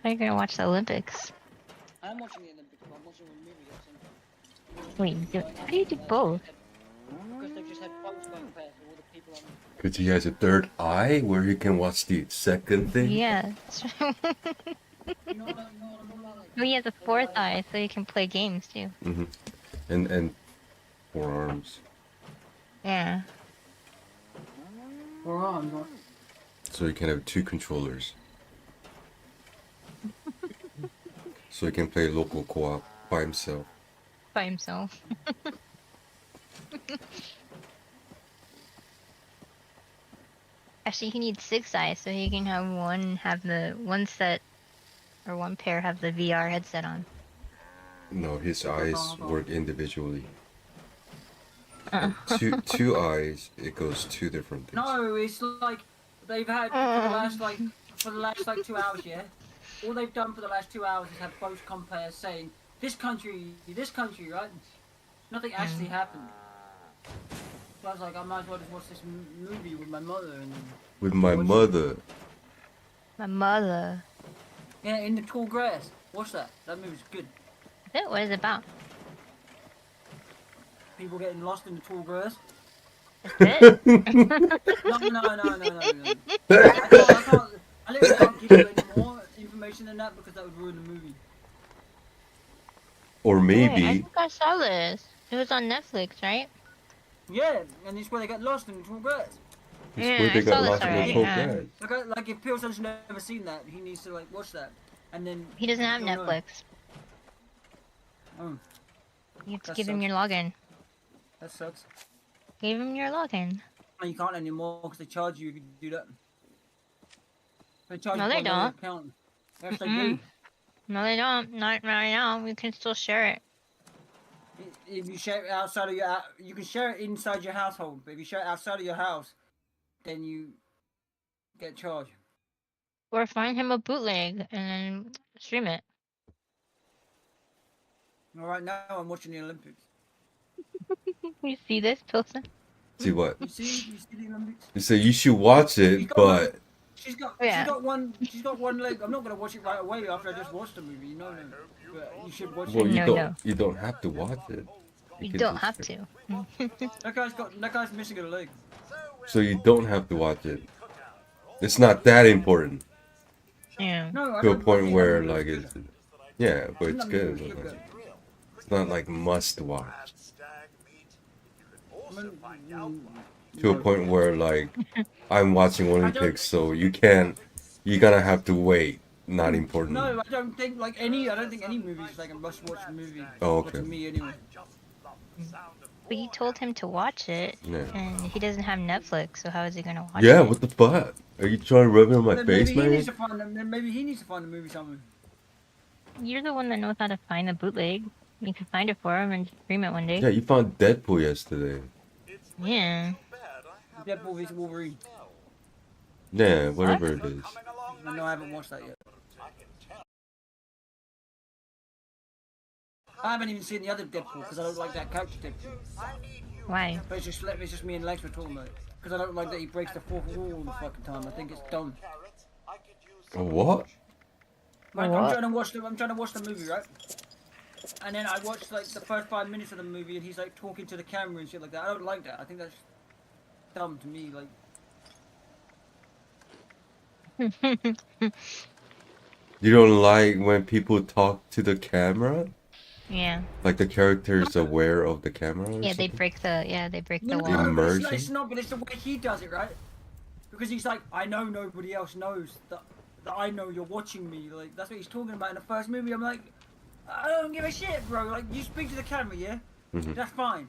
How are you gonna watch the Olympics? I'm watching the Olympics, but I'm watching a movie at the same time. Wait, how do you do both? Because they've just had boats going past all the people on. Because he has a third eye where he can watch the second thing. Yeah. You know what I'm talking about? Like, He has a fourth eye, so he can play games too. Mm-hmm. And forearms. Yeah. Forearms, what? So he can have two controllers. So he can play local co-op by himself. By himself. Actually, he needs 6 eyes, so he can have one set or one pair have the VR headset on. No, his eyes work individually. Uh. Two eyes, it goes two different things. No, it's like they've had for the last 2 hours, yeah. All they've done for the last 2 hours is have both compares saying this country, right? Nothing actually happened. So I was like, I might as well just watch this movie with my mother and. With my mother. My mother. Yeah, in the tall grass. Watch that. That movie's good. Is it? What is it about? People getting lost in the tall grass. Is it? No. I literally can't give you any more information than that because that would ruin the movie. Or maybe. Wait, I think I saw this. It was on Netflix, right? Yeah, and it's where they get lost in the tall grass. It's Yeah, where they I got saw this lost in the already, whole yeah. guys. Like if Pilson's never seen that, he needs to like watch that, and then. He doesn't have he'll know. Netflix. Oh, You have to That give him sucks. your login. that sucks. Give him your login. And you can't anymore because they charge you if you do that. They charge No, you they for your don't. account. Yes, they Mm-mm. do. No, they don't. Not right now. You can still share it. If you share it outside of you can share it inside your household, but if you share it outside of your house, then you get charged. Or find him a bootleg and then stream it. All right, now I'm watching the Olympics. You see this, Pilsen? See what? You see the Olympics? You say you should watch it, but She's got Yeah. she's got one leg. I'm not gonna watch it right away after I just watched the movie. You know, but you should watch well, it. No. you don't have to watch it. You can don't just- have to. That guy's missing a leg. So you don't have to watch it. It's not that important Yeah. No, I to a don't point think where that movie like was it's yeah, but it's That good. movie was But, like, it's not like must watch to a point where like I'm watching Olympics, so you gotta have to wait. Not important. No, I don't think any movie is like a must-watch movie. Oh, Not okay. To me, anyway. But you told him to watch it, Yeah. and he doesn't have Netflix, so how is he gonna watch Yeah, it? what the fuck? Are you trying to rub it on my Then face, man? maybe he needs to find a movie somewhere. You're the one that knows how to find the bootleg. You can find it for him and stream it one day. Yeah, you found Deadpool yesterday. Yeah. Deadpool vs Wolverine. Yeah, whatever it is. No, I haven't watched that yet. I haven't even seen the other Deadpool because I don't like that character Deadpool. Why? But it's just me and Lex were talking about it. Because I don't like that he breaks the fourth wall all the fucking time. I think it's dumb. A what? Like, What? I'm trying to watch the movie, right? And then I watched like the first 5 minutes of the movie, and he's like talking to the camera and shit like that. I don't like that. I think that's dumb to me. Like, You don't like when people talk to the camera? Yeah. Like the character is aware of the camera? Or Yeah, they something? break the no, wall. but Immersion? it's not. But it's the way he does it, right? Because he's like, I know nobody else knows that I know you're watching me. Like that's what he's talking about in the first movie. I'm like, I don't give a shit, bro. Like you speak to the camera, yeah, Mhm. that's fine.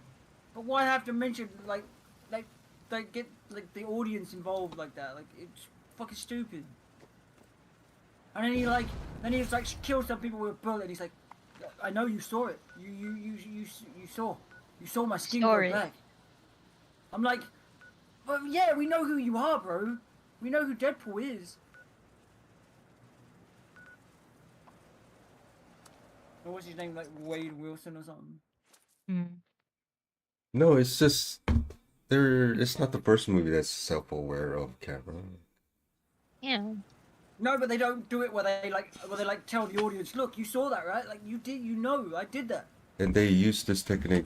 But why have to mention like get like the audience involved like that? Like it's fucking stupid. And then he's like kills some people with a bullet. And he's like, I know you saw it. You saw my skin Saw go it. black. I'm like, well, yeah, we know who you are, bro. We know who Deadpool is. Or what's his name, like Wade Wilson or something? Mm. No, it's just it's not the first movie that's self-aware of camera. Yeah. No, but they don't do it where they like tell the audience, look, you saw that, right? Like you did, I did that. And they use this technique.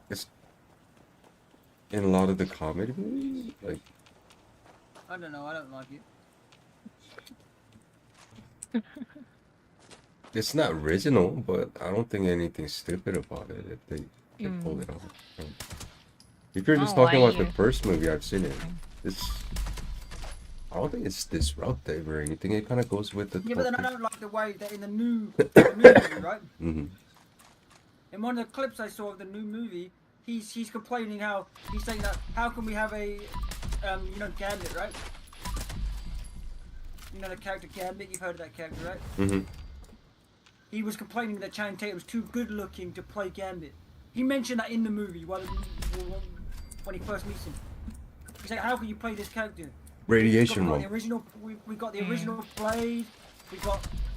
It's in a lot of the comedy movies. Like, I don't know, I don't like it. it's not original, but I don't think anything's stupid about it if they can pull it off. If you're just Oh, talking why about the you- first movie, I've seen it. I don't think it's disruptive or anything. It kind of goes with the. Yeah, but then I don't like the way that in the new movie, right? Mm-hmm. In one of the clips I saw of the new movie, he's complaining how he's saying that how can we have a Gambit, right? You know the character Gambit. You've heard of that character, right? Mm-hmm. He was complaining that Channing Tatum's too good looking to play Gambit. He mentioned that in the movie when he first meets him. He's like, how can you play this character? Radiation We got roll. the original. We got the original Blade.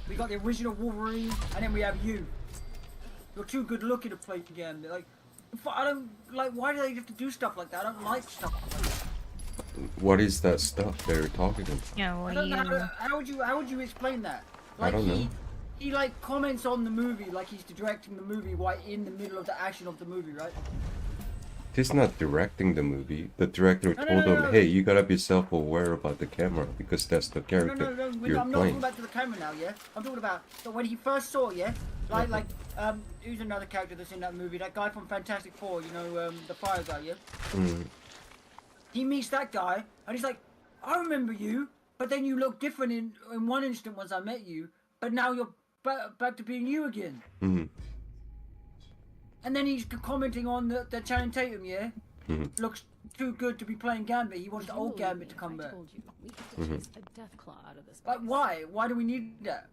We got the original Wolverine, and then we have you. You're too good looking to play Gambit. Like, I don't like. Why do they have to do stuff like that? I don't like stuff like that. What is that stuff they're talking about? Yeah, I what don't do know. you? How would you explain that? I Like don't know. he like comments on the movie like he's directing the movie while in the middle of the action of the movie, right? He's not directing the movie. The director No, told no, him, no. "Hey, you gotta be self-aware about the camera because that's the No, character no, no. you're I'm not talking playing." about to the camera now, yeah. I'm talking about that when he first saw it, yeah. Who's another character that's in that movie? That guy from Fantastic Four, you know, the fire guy, yeah. Mm. He meets that guy, and he's like, "I remember you, but then you look different in one instant once I met you, but now you're back to being you again." Mm. And then he's commenting on the Channing Tatum, yeah, looks too good to be playing Gambit. He wants the old Gambit to come back. Like, why? Why do we need that?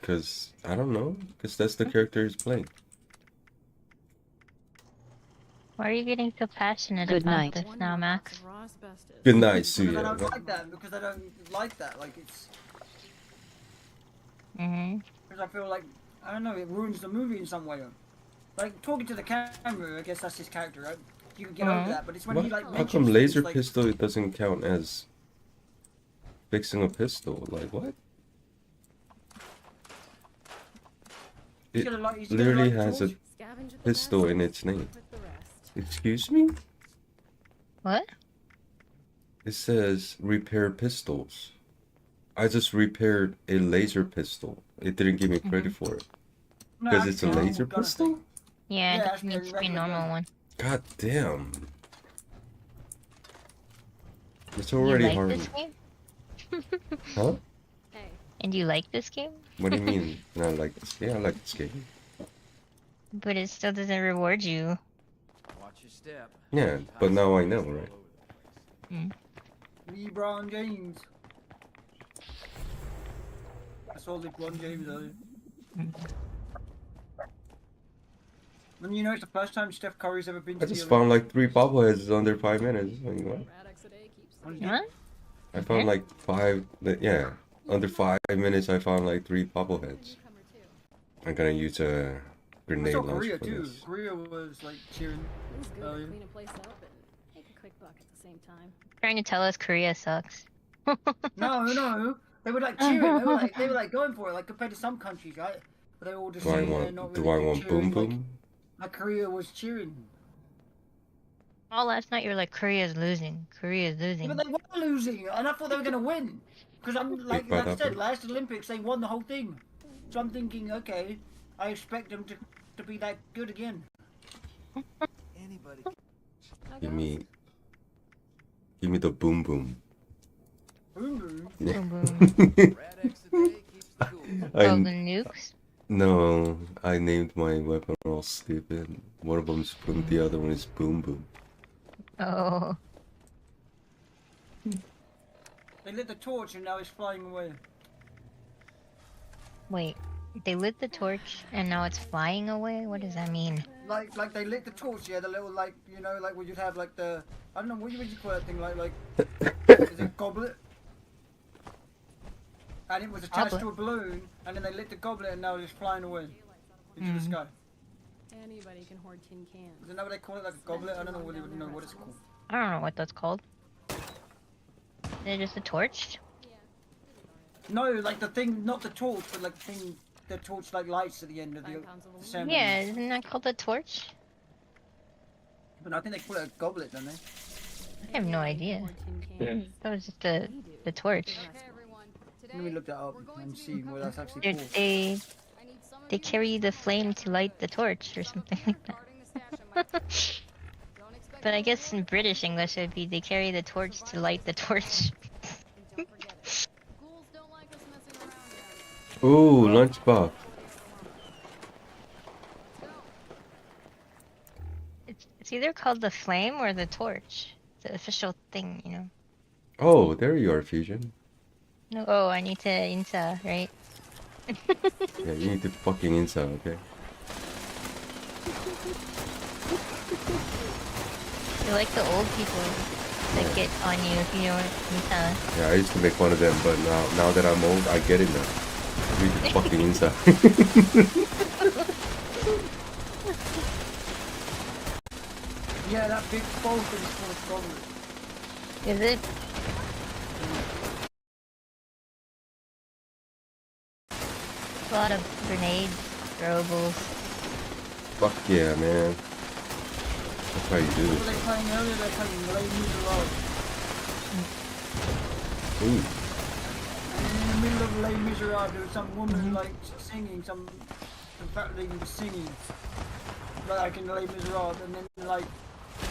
Because I don't know. Because that's the character he's playing. Why are you getting so passionate Good about night. this now, Max? Good night, Because I Suya. don't like that. Because I don't like that. Like it's Mhm. because I feel like I don't know. It ruins the movie in some way. Like talking to the camera. I guess that's his character, right? You can get over that. But it's when he like How mentions come things laser like, pistol it doesn't count as fixing a pistol? Like what? he's It gonna like, he's gonna literally like the has a torch. pistol in its name. Excuse me? What? It says repair pistols. I just repaired a laser pistol. It didn't give me credit for it. No, Because it's a actually, laser I'm gonna pistol? say- Yeah, Yeah, it that's just needs the to be a regular normal gun. one. God damn. It's You already like hard. this game? Huh? And you like this game? What do you mean? Not like this? Yeah, I like this game. But it still doesn't reward you. Watch your step. Yeah, but now I know, right? LeBron James. I saw LeBron James earlier. And you know, it's the first time Steph Curry's ever been to I just the found like 3 bobbleheads under 5 minutes. Like, what? What? I found like 5, yeah, under 5 minutes I found like 3 bobbleheads. I'm gonna use a I grenade saw launcher Korea for too. this. Korea was like cheering. It was good Oh, to yeah. clean a place up and make a quick buck at the same time. Trying to tell us Korea sucks. No, they were like cheering. They were like going for it. Like compared to some countries, right? But they were all just Do I sitting there, want, not do really I want boom cheering, boom? Like Korea was cheering. All last night you were like, Korea's losing. Korea's Yeah, losing. but they were losing, and I thought they were gonna win. Because I'm like bad I said, apple. last Olympics they won the whole thing. So I'm thinking, okay, I expect them to be that good again. Anybody. Give me the boom boom. Boom boom. Yeah. Boom boom. Rat X a day keeps the cool. Oh, I, the nukes? no, I named my weapon all stupid. One of them's boom, the other one is boom boom. Oh. They lit the torch and now it's flying away. Wait. They lit the torch and now it's flying away? What does that mean? Like they lit the torch, yeah, the little like you know like where you'd have like the I don't know what would you call that thing like is it goblet? And it was attached Goblet. to a balloon, and then they lit the goblet, and now it's flying away into the sky. Anybody can hoard tin cans. Isn't that what they call it, like a goblet? I don't know what you would know what it's called. I don't know what that's called. Is it just a torch? No, like the thing, not the torch, but like the thing, the torch like lights at the end of the ceremony. Yeah, isn't that called a torch? But I think they call it a goblet, don't they? I have no Anybody can idea. hoard tin cans. That was just the torch. Let me look that up and see what that's actually They're- for. They carry the flame to light the torch or something like that. But I guess in British English it would be they carry the torch to light the torch. Ooh, lunchbox. It's either called the flame or the torch. The official thing, you know. Oh, there you are, Fusion. No, oh, I need to insa, right? Yeah, you need to fucking inside, okay? You're like the old people that get on you if you don't insa. Yeah, I used to make fun of them, but now that I'm old, I get it now. You need to fucking inside. Yeah, that big bowl thing is called a goblet. Is it? A lot of grenades, throwables. Fuck yeah, man. That's how you do What were they it. playing earlier? They're playing Les Miserables. Ooh. And in the middle of Les Miserables, there was some woman like singing, some fat lady was singing, like in Les Miserables, and then like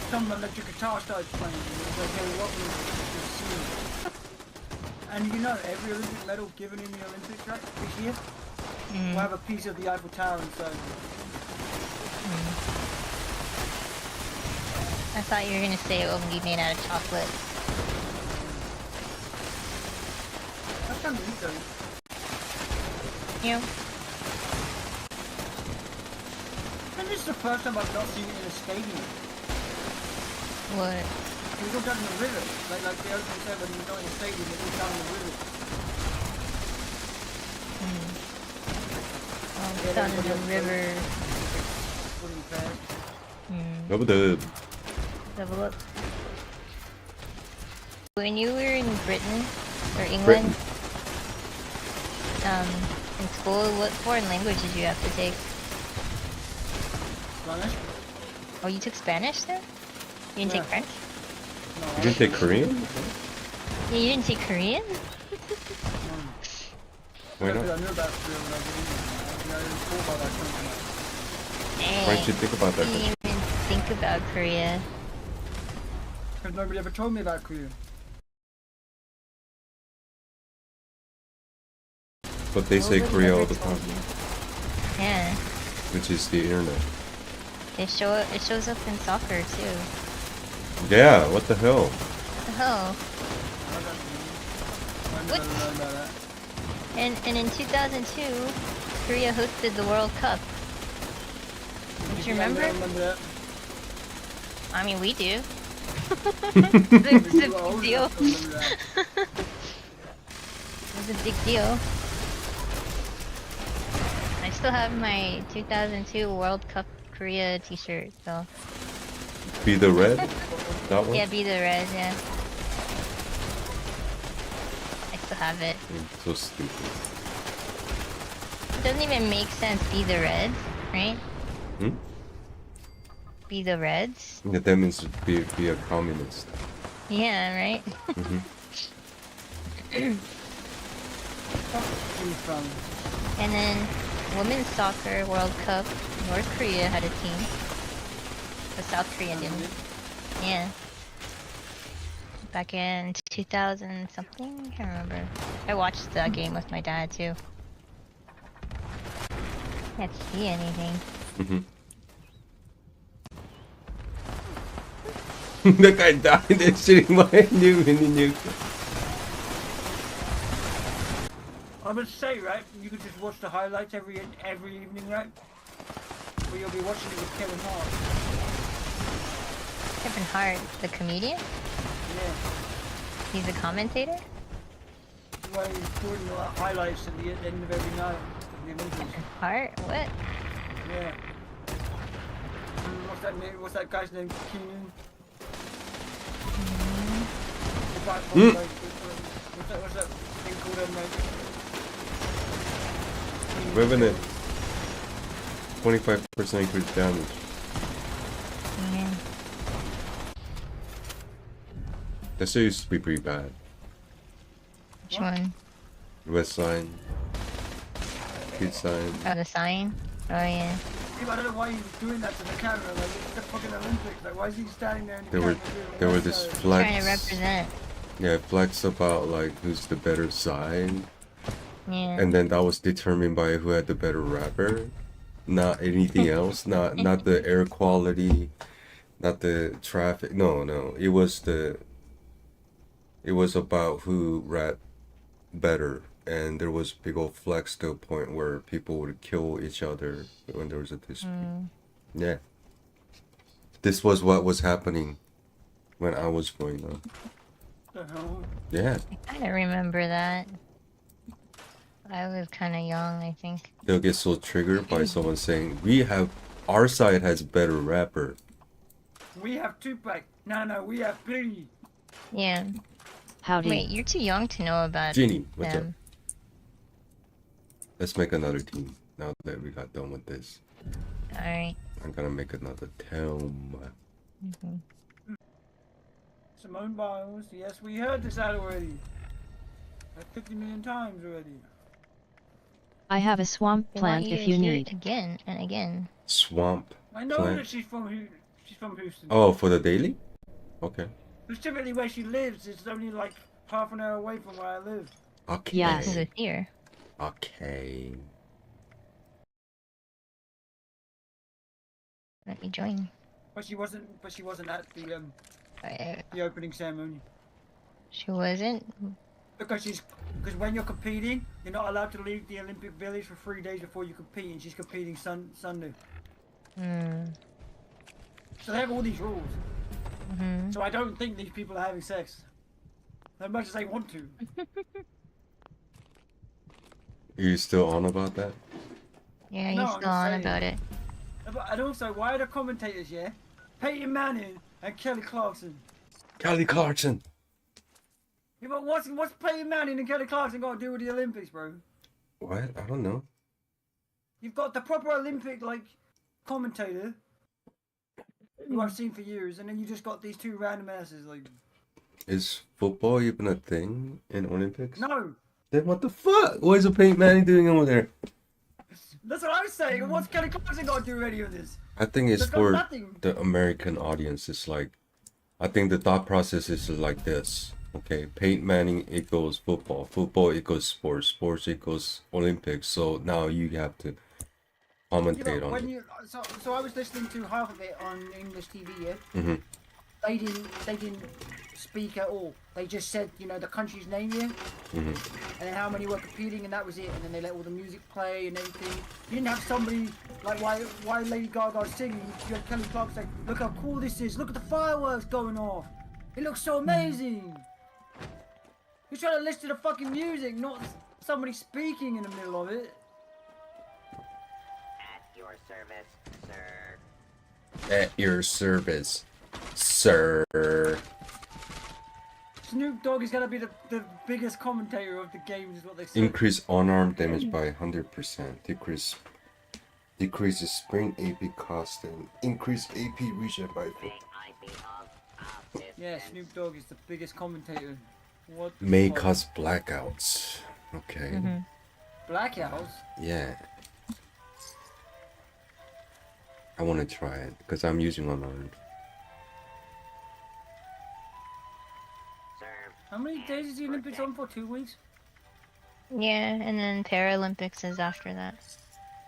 some electric guitar started playing, and it was like Harry Watson was singing. And you know, every Olympic medal given in the Olympics, right, this year, will have a piece of the Eiffel Tower inside. I thought you were gonna say it will be made out of chocolate. That's kind of neat though. You know? And this is the first time I've not seen it in a stadium. What? It was all done in the river. Like the opening ceremony was not in a stadium, it was done in the river. Oh, Yeah, down in everybody the else river. Pretty fast. Double dub. Level up. When you were in Britain or England, Britain. in school, what foreign language did you have to take? Spanish? Oh, you took Spanish then? You didn't Yeah. take French? No, You didn't take Korean? Yeah, you didn't take Korean? Why I not? knew about Korea when I was in England. I didn't know about that country. Why didn't you think about that? You didn't even think about Korea. Because nobody ever told me about Korea. But they say Nobody Korea ever all the told time, you. Yeah. which is the internet. It shows up in soccer too. Yeah, what the hell? What the hell? I What? never learned about that. And in 2002, Korea hosted the World Cup. Don't you remember? I remember that. I mean, we do. It's a You were big old deal. enough to remember that. It was a big deal. I still have my 2002 World Cup Korea t-shirt, so Be the red? That one? yeah, be the red, yeah. I still have it. So stupid. It doesn't even make sense, be the red, right? Hmm? Be the Reds? Yeah, that means be a communist. Yeah, right? Hmm. From And then Women's Soccer World Cup, North Korea had a team. The South Korea didn't. Yeah. Back in 2000 something? I can't remember. I watched that game with my dad too. Can't see anything. That guy died and shooting behind you and then you... I would say, right, you could just watch the highlights every evening, right? Or you'll be watching it with Kevin Hart. Kevin Hart, the comedian? Yeah. He's a commentator? Why he's doing the highlights at the end of every night of the Olympics. Hart? What? Yeah. What's that name? What's that guy's name? Keenan? The guy from, like, what's that thing called, like, Revenant. 25% increased damage. Yeah. That shit used to be pretty bad. Which one? Wasteland. Speed sign. Oh, the sign? Oh, yeah. I don't know why he's doing that to the camera. Like, it's the fucking Olympics. Like, why is he standing there in the There camera? were there were this Trying to flex. represent. Yeah, flex about like who's the better side, Yeah. and then that was determined by who had the better rapper, not anything else. Not the air quality, not the traffic. No, no. It was about who rapped better, and there was big old flex to a point where people would kill each other when there was a dispute. Yeah. This was what was happening when I was growing up. The hell? Yeah. I kind of remember that. I was kind of young, I think. They'll get so triggered by someone saying, our side has better rapper. We have Tupac. No, we have Biggie. Yeah. Howdy. Wait, you're too young to know about Ginny, what's up? them. Let's make another team now that we got done with this. Alright. I'm gonna make another town. Simone Biles. Yes, we heard this ad already. Like 50 million times already. I have a swamp They plant want you if to you hear need. it again and again. Swamp I know plant. that she's from Houston. Oh, for the daily? Okay. Specifically where she lives, it's only like half an hour away from where I live. Okay. Yes. This is here. Okay. Let me join. But she wasn't at I, the opening ceremony. she wasn't? Because when you're competing, you're not allowed to leave the Olympic Village for 3 days before you compete, and she's competing Sunday. So they have all these rules. So I don't think these people are having sex. As much as they want to. Are you still on about that? Yeah, No, he's I'm still just on saying. about it. And also, why are the commentators, yeah? Peyton Manning and Kelly Clarkson. Kelly Clarkson. Yeah, but what's Peyton Manning and Kelly Clarkson got to do with the Olympics, bro? What? I don't know. You've got the proper Olympic, like, commentator, who I've seen for years, and then you just got these two random asses, like... Is football even a thing in Olympics? No! Then what the fuck? What is a Peyton Manning doing over there? That's what I was saying, and what's Kelly Clarkson got to do with any of this? I think it's They've got for nothing. the American audience. It's like, I think the thought process is like this. Okay, Peyton Manning equals football. Football equals sports. Sports equals Olympics. So now you have to commentate on it. So I was listening to half of it on English TV, yeah? Mm-hmm. They didn't speak at all. They just said, you know, the country's name, yeah? Mm-hmm. And then how many were competing, and that was it. And then they let all the music play and everything. You didn't have somebody like why Lady Gaga's singing. You had Kelly Clarkson saying, "Look how cool this is! Look at the fireworks going off! It looks so amazing!" You're trying to listen to the fucking music, not somebody speaking in the middle of it. At your service, sir. At your service, sir. Snoop Dogg is gonna be the biggest commentator of the games, is what they say. Increase unarmed damage by 100%. Decreases sprint AP cost and increase AP regen by 50. May I be of Yeah, assistance? Snoop Dogg is the biggest commentator. What the May fuck? cause blackouts. Okay. Blackouts? Yeah. I want to try it because I'm using unarmed. Sir, How many days is the Olympics on for? 2 weeks? Yeah, and then Paralympics is after that.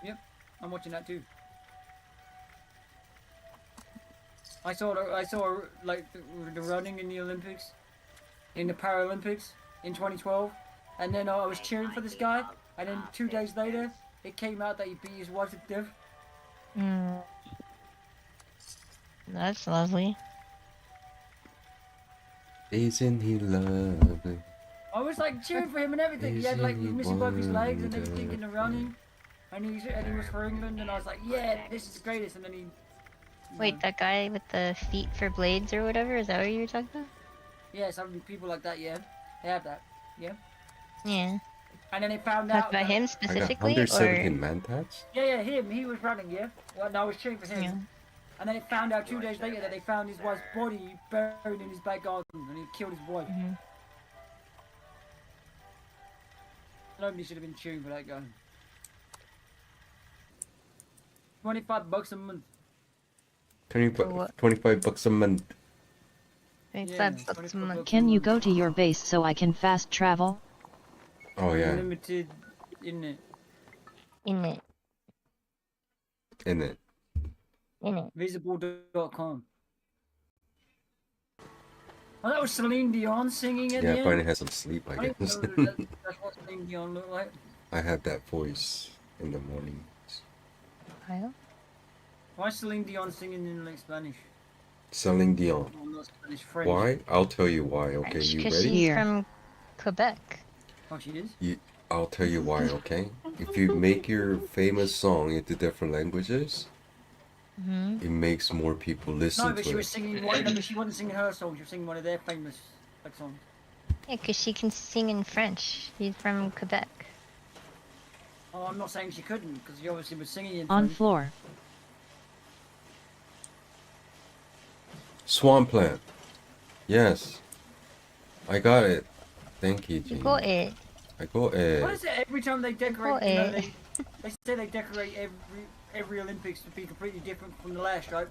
Yep, I'm watching that too. I saw like the running in the Olympics, in the Paralympics in 2012, and then I was cheering for this guy, and then 2 days later, it came out that he beat his wife to death. That's lovely. Isn't he lovely? I was like cheering for him and everything. He had like he was missing both his legs and everything in the running, and he was for England, and I was like, yeah, this is the greatest. And then he. Wait, that guy with the feet for blades or whatever, is that what you were talking about? Yeah, some people like that. Yeah, they have that. Yeah. Yeah. And then they found Talk out about that, him I got specifically, 117 or man tats. yeah, him. He was running, yeah. Well, no, I was cheering for him. yeah. And then it found out 2 days later that they found his wife's body buried in his back garden, and he killed his wife. Mhm. Nobody should have been cheering for that guy. $25 a month. 25 bucks a month. 25 bucks a month. Can you go to your base so I can fast travel? Oh yeah, Limited, isn't it? In it. in it. In it. Visible.com. Oh, that was Celine Dion singing at Yeah, the I finally end. had some sleep, I I didn't guess. know that's what Celine Dion looked like. I have that voice in the morning. Kyle? Why is Celine Dion singing in like Spanish? Celine Dion. Well, not Spanish, French. Why? I'll tell you why. Okay, you Because ready? she's Here. from Quebec. Oh, she is? I'll tell you why. Okay. If you make your famous song into different languages, Mm-hmm. it makes more people listen No, but to she was it. singing one. No, but she wasn't singing her song. She was singing one of their famous like songs. Yeah, because she can sing in French. She's from Quebec. Oh, I'm not saying she couldn't, because she obviously was singing in On French. floor. Swampland. Yes. I got it. Thank you, You Gene. got it. I got What it. is it? Every time they decorate, got you know, it. they say they decorate every Olympics to be completely different from the last, right?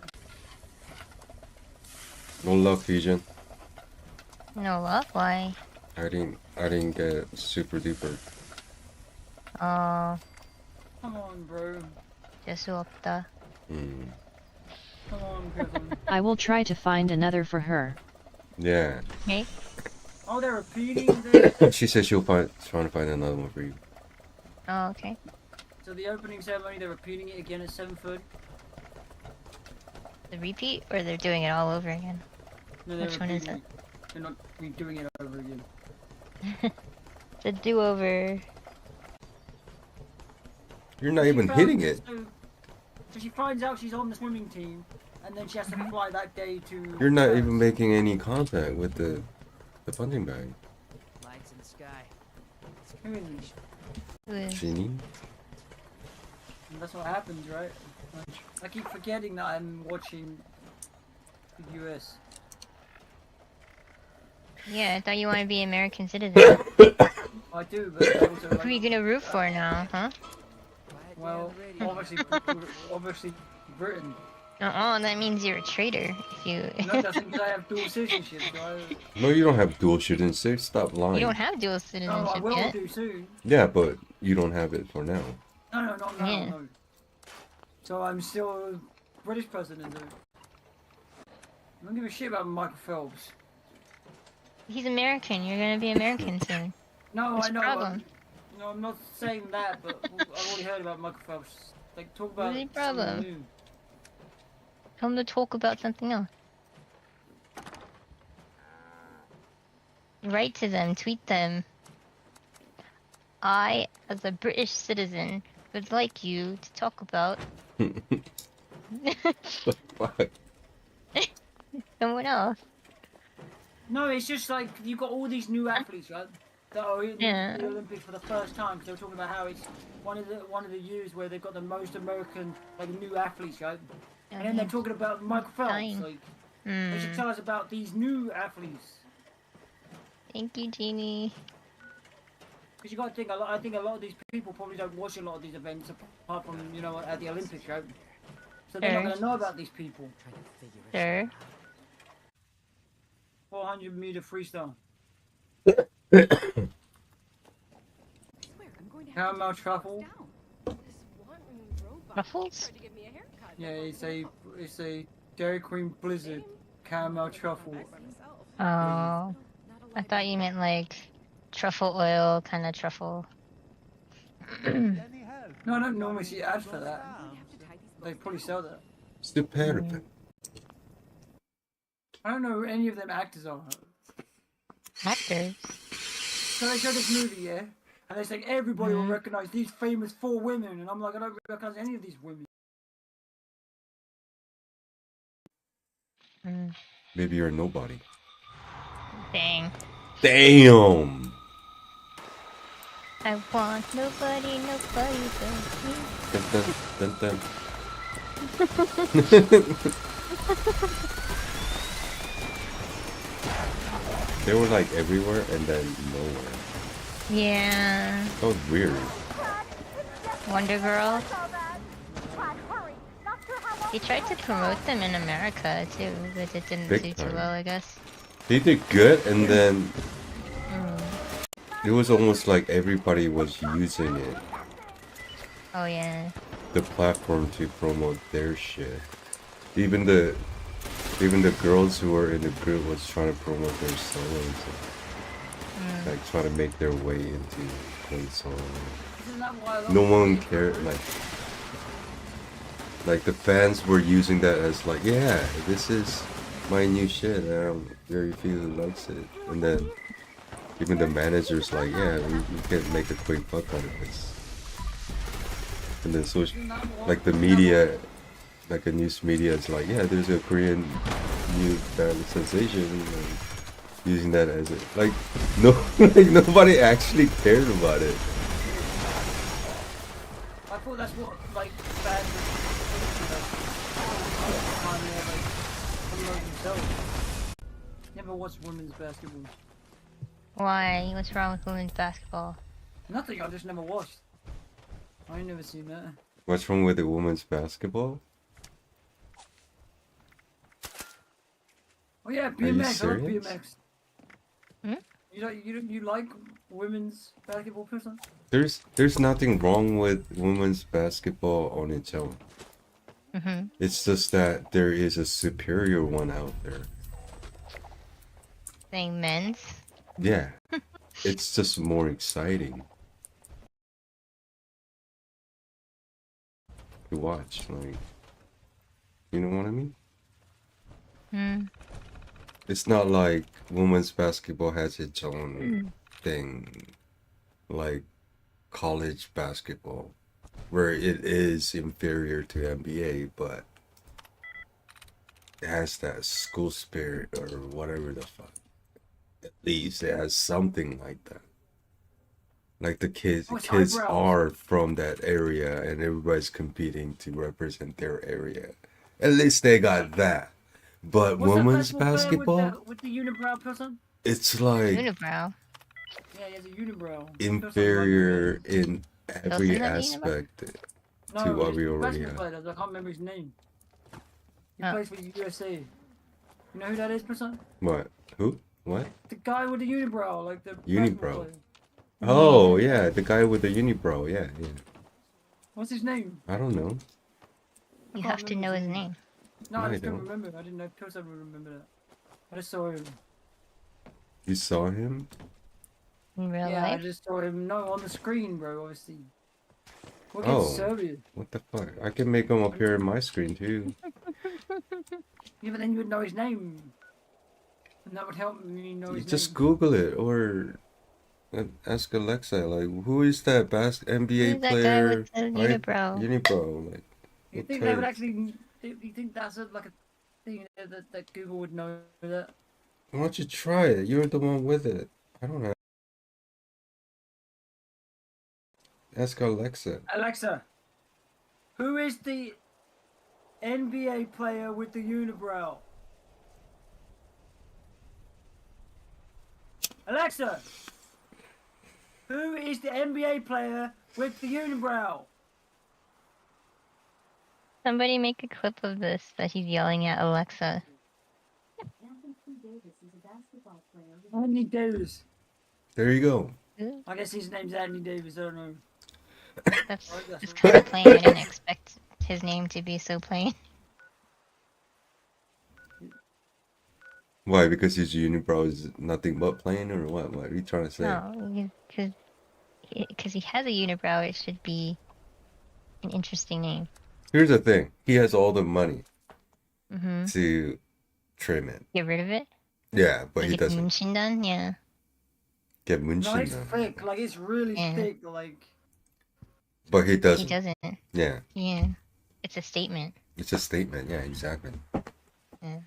No luck, Fusion. No luck? Why? I didn't get super duper. Oh, Come on, bro. 재수 없다. Hmm. Come on, Kevin. I will try to find another for her. Yeah. Okay. Oh, they're repeating this. She said she'll trying to find another one for you. Oh, okay. So the opening ceremony, they're repeating it again at 7:30. The repeat, or they're doing it all over again? No, they're Which one is repeating it. They're not redoing it over again. The do-over. You're not even hitting it. So she finds out she's on the swimming team, and then she has to fly that day to. You're not France. even making any contact with the punching bag. Lights in the sky. Who is it? Who is- Genie? And that's what happens, right? I keep forgetting that I'm watching the US. Yeah, I thought you wanted to be American citizen. I do, but I also Who are you like. gonna root for now, huh? Quiet Well, down the radio. obviously Britain. Uh-oh, that means you're a traitor if you... No, that's because I have dual citizenship. So No, you don't have dual citizenship. Stop lying. You don't have dual I citizenship will yet. do soon. Yeah, but you don't have it for now. No, Yeah. no. So I'm still a British president, though. I don't give a shit about Michael Phelps. He's American, you're gonna be American soon. No, What's I the know. problem? No, I'm not saying that, but I've already heard about Michael Phelps. Like, talk about What's the something problem? new. Tell him to talk about something else. Write to them, tweet them. I, as a British citizen, would like you to talk about Fuck. someone else. No, it's just like you got all these new athletes, right? That are in Yeah. the Olympics for the first time. Cause they were talking about how it's one of the years where they've got the most American like new athletes, right? And then they're talking about Michael Phelps. Dying. Like they should Hmm. tell us about these new athletes. Thank you, Jeannie. Because you got to think I think a lot of these people probably don't watch a lot of these events apart from at the Olympics, right? So they're not Sure. going to know about these people. Trying to figure it Sure. 400-meter freestyle. Swear, I'm going to have Caramel to truffle. down. This one robot Ruffles? tried to give me a haircut. Yeah, it's a Dairy Cream Blizzard caramel truffle. Myself. Oh, Not a I thought you meant like truffle oil, kind of truffle. No, I don't normally see ads for that. I'm gonna have to tie these They bolts probably down. sell that. Stupid. I don't know who any of them actors are. Actors. So they show this movie, yeah? And they say everybody will recognize these famous 4 women. And I'm like, I don't recognize any of these women. Mm. Maybe you're nobody. Dang. Damn. I want nobody but me. Dun, dun, dun, dun. They were like everywhere and then nowhere. Yeah. That was weird. Wonder Girl. He tried to promote them in America too, but it didn't Big do too time. well, I guess. They did good, and then Mm. it was almost like everybody was using it, Oh yeah. the platform, to promote their shit. Even the girls who were in the group was trying to promote their solos, like trying to make their way into playing solo. Isn't that why a lot No of one people- cared, like the fans were using that as like, yeah, this is my new shit, and I'm very few who likes it. And then even the managers like, yeah, we can make a quick buck out of this. And then so isn't that why- like the media, like the news media is like, yeah, there's a Korean new band sensation, and using that as a, like, no, like nobody actually cared about it. I thought that's what like bands were promote themselves. Never watched women's basketball. Why? What's wrong with women's basketball? Nothing. I just never watched. I ain't never seen that. What's wrong with the women's basketball? Oh yeah, you BMX. I love serious? BMX. Hmm? You like women's basketball person? There's nothing wrong with women's basketball on its own. Mm-hmm. It's just that there is a superior one out there. Saying men's? Yeah, it's just more exciting to watch. Like, you know what I mean? Hmm. It's not like women's basketball has its own thing, like college basketball, where it is inferior to NBA, but it has that school spirit or whatever the fuck. At least it has something like that. Like the kids Oh, it's kids eyebrows. are from that area and everybody's competing to represent their area. At least they got that. But What's that women's player basketball, with the unibrow person? it's like Unibrow. Yeah, he has a unibrow. inferior in every Doesn't have a unibrow? aspect No, to what he's we a already basketball have. player. I can't remember his name. He Oh. plays for the USA. You know who that is, person? What? Who? What? The guy with the unibrow, like the Unibrow. basketball player. Oh yeah, the guy with the unibrow. Yeah, yeah. What's his name? I don't know. I You can't have to remember know his name. name. No, I I just don't don't. remember. I didn't know. Of course I would remember that. I just saw him. You saw him? In real Yeah, I life? just saw him. No, on the screen, bro. Obviously. We're Oh. getting Serbia. What the fuck? I can make him appear in my screen too. Yeah, but then you would know his name, and that would help me know You his just name. Google it or ask Alexa, like, who is that NBA Who's that guy player? with the unibrow? Unibrow, like, You what think they would type- actually? You think that's like a thing that Google would know that? Why don't you try it? You're the one with it. I don't know. Ask Alexa. Alexa, who is the NBA player with the unibrow? Alexa, who is the NBA player with the unibrow? Somebody make a clip of this that he's yelling at Alexa. Anthony Davis. There you go. I guess his name's Anthony Davis. I don't know. That's Oh, that's just right. kind of plain. I didn't expect his name to be so plain. Why? Because his unibrow is nothing but plain, or what? What are you trying to say? No, because he has a unibrow, it should be an interesting name. Here's the thing. He has all the money Mm-hmm. to trim it. Get rid of it? Yeah, but Like he it's doesn't Munshin done? Yeah. get No, Munshin it's done. thick. Like it's really Yeah. thick. Like But he He doesn't. doesn't. Yeah, Yeah. It's a statement. it's a statement. Yeah, exactly. Yeah.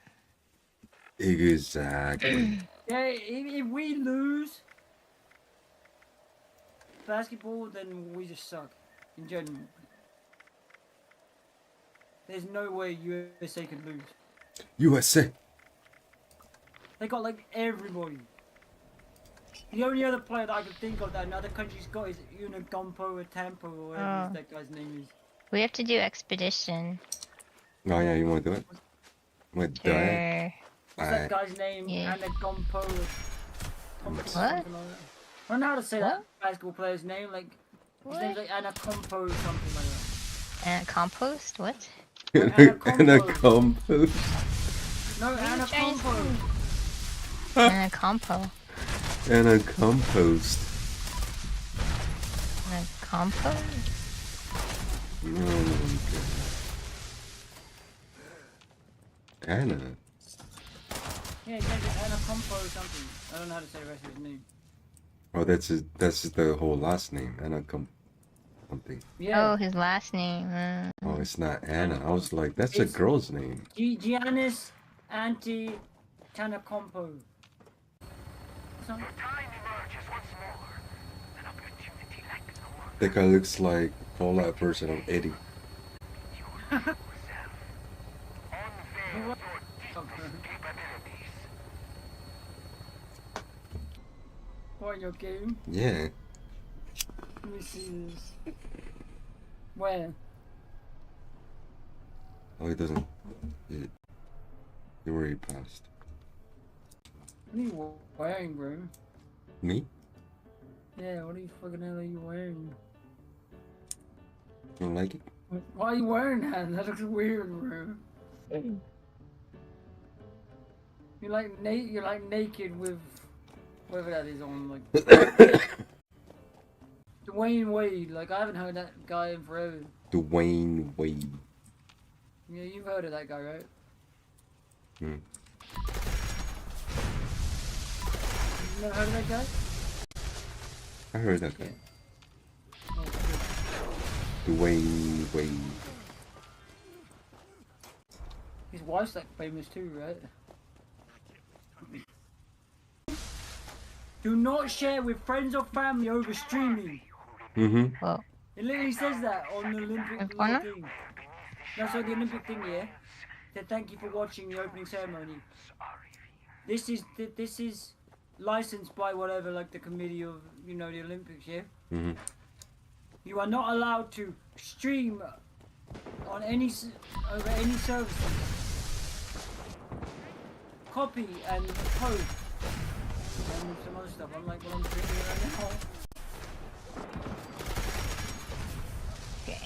Exactly. yeah, if we lose, basketball, then we just suck in general. There's no way USA could lose. USA. They got like everybody. The only other player that I can think of that another country's got is Unagumpo or Tampo or whatever that guy's name is. We have to do expedition. Oh yeah, you want to do it? Want to do it? Sure. What's that guy's name? Yeah. Anagumpo or something What? like that. I don't know how to say that What? basketball player's name. Like his What? name's like Anacompo or something like that. And compost? What? And a compost. No, What are you trying to Anacompo. And a compo. And a compost. And a compo? Oh my god. Anna. Yeah, his name's like Anacompo or something. I don't know how to say the rest of his name. Oh, that's his. That's the whole last name. Anna something. Yeah. Oh, his last name. Oh, it's not Anna. I was like, that's a It's- girl's name. Giannis Antetokounmpo. So, That guy looks like Fallout version of Eddie. what, your game? Yeah. Let me see this. Where? Oh, he doesn't. He already passed. What are you wearing, bro? Me? Yeah, what the fucking hell are you wearing? You don't like it? Why are you wearing that? That looks weird, bro. You're like naked with whatever that is on, like Dwayne Wade. Like I haven't heard that guy in forever. Dwayne Wade. Yeah, you've heard of that guy, right? Hmm. You never heard of that guy? I heard that guy. Oh, good. Dwayne Wade. His wife's like famous too, right? Do not share with friends or family over streaming. Mm-hmm. Well, It literally says that on the Olympic In corner? thing. No, so the Olympic thing, yeah. Said thank you for watching the opening ceremony. This is licensed by whatever, like the committee of the Olympics, yeah. Mm-hmm. You are not allowed to stream on over any services. Copy and post and some other stuff. I'm like, well, I'm streaming right now. okay.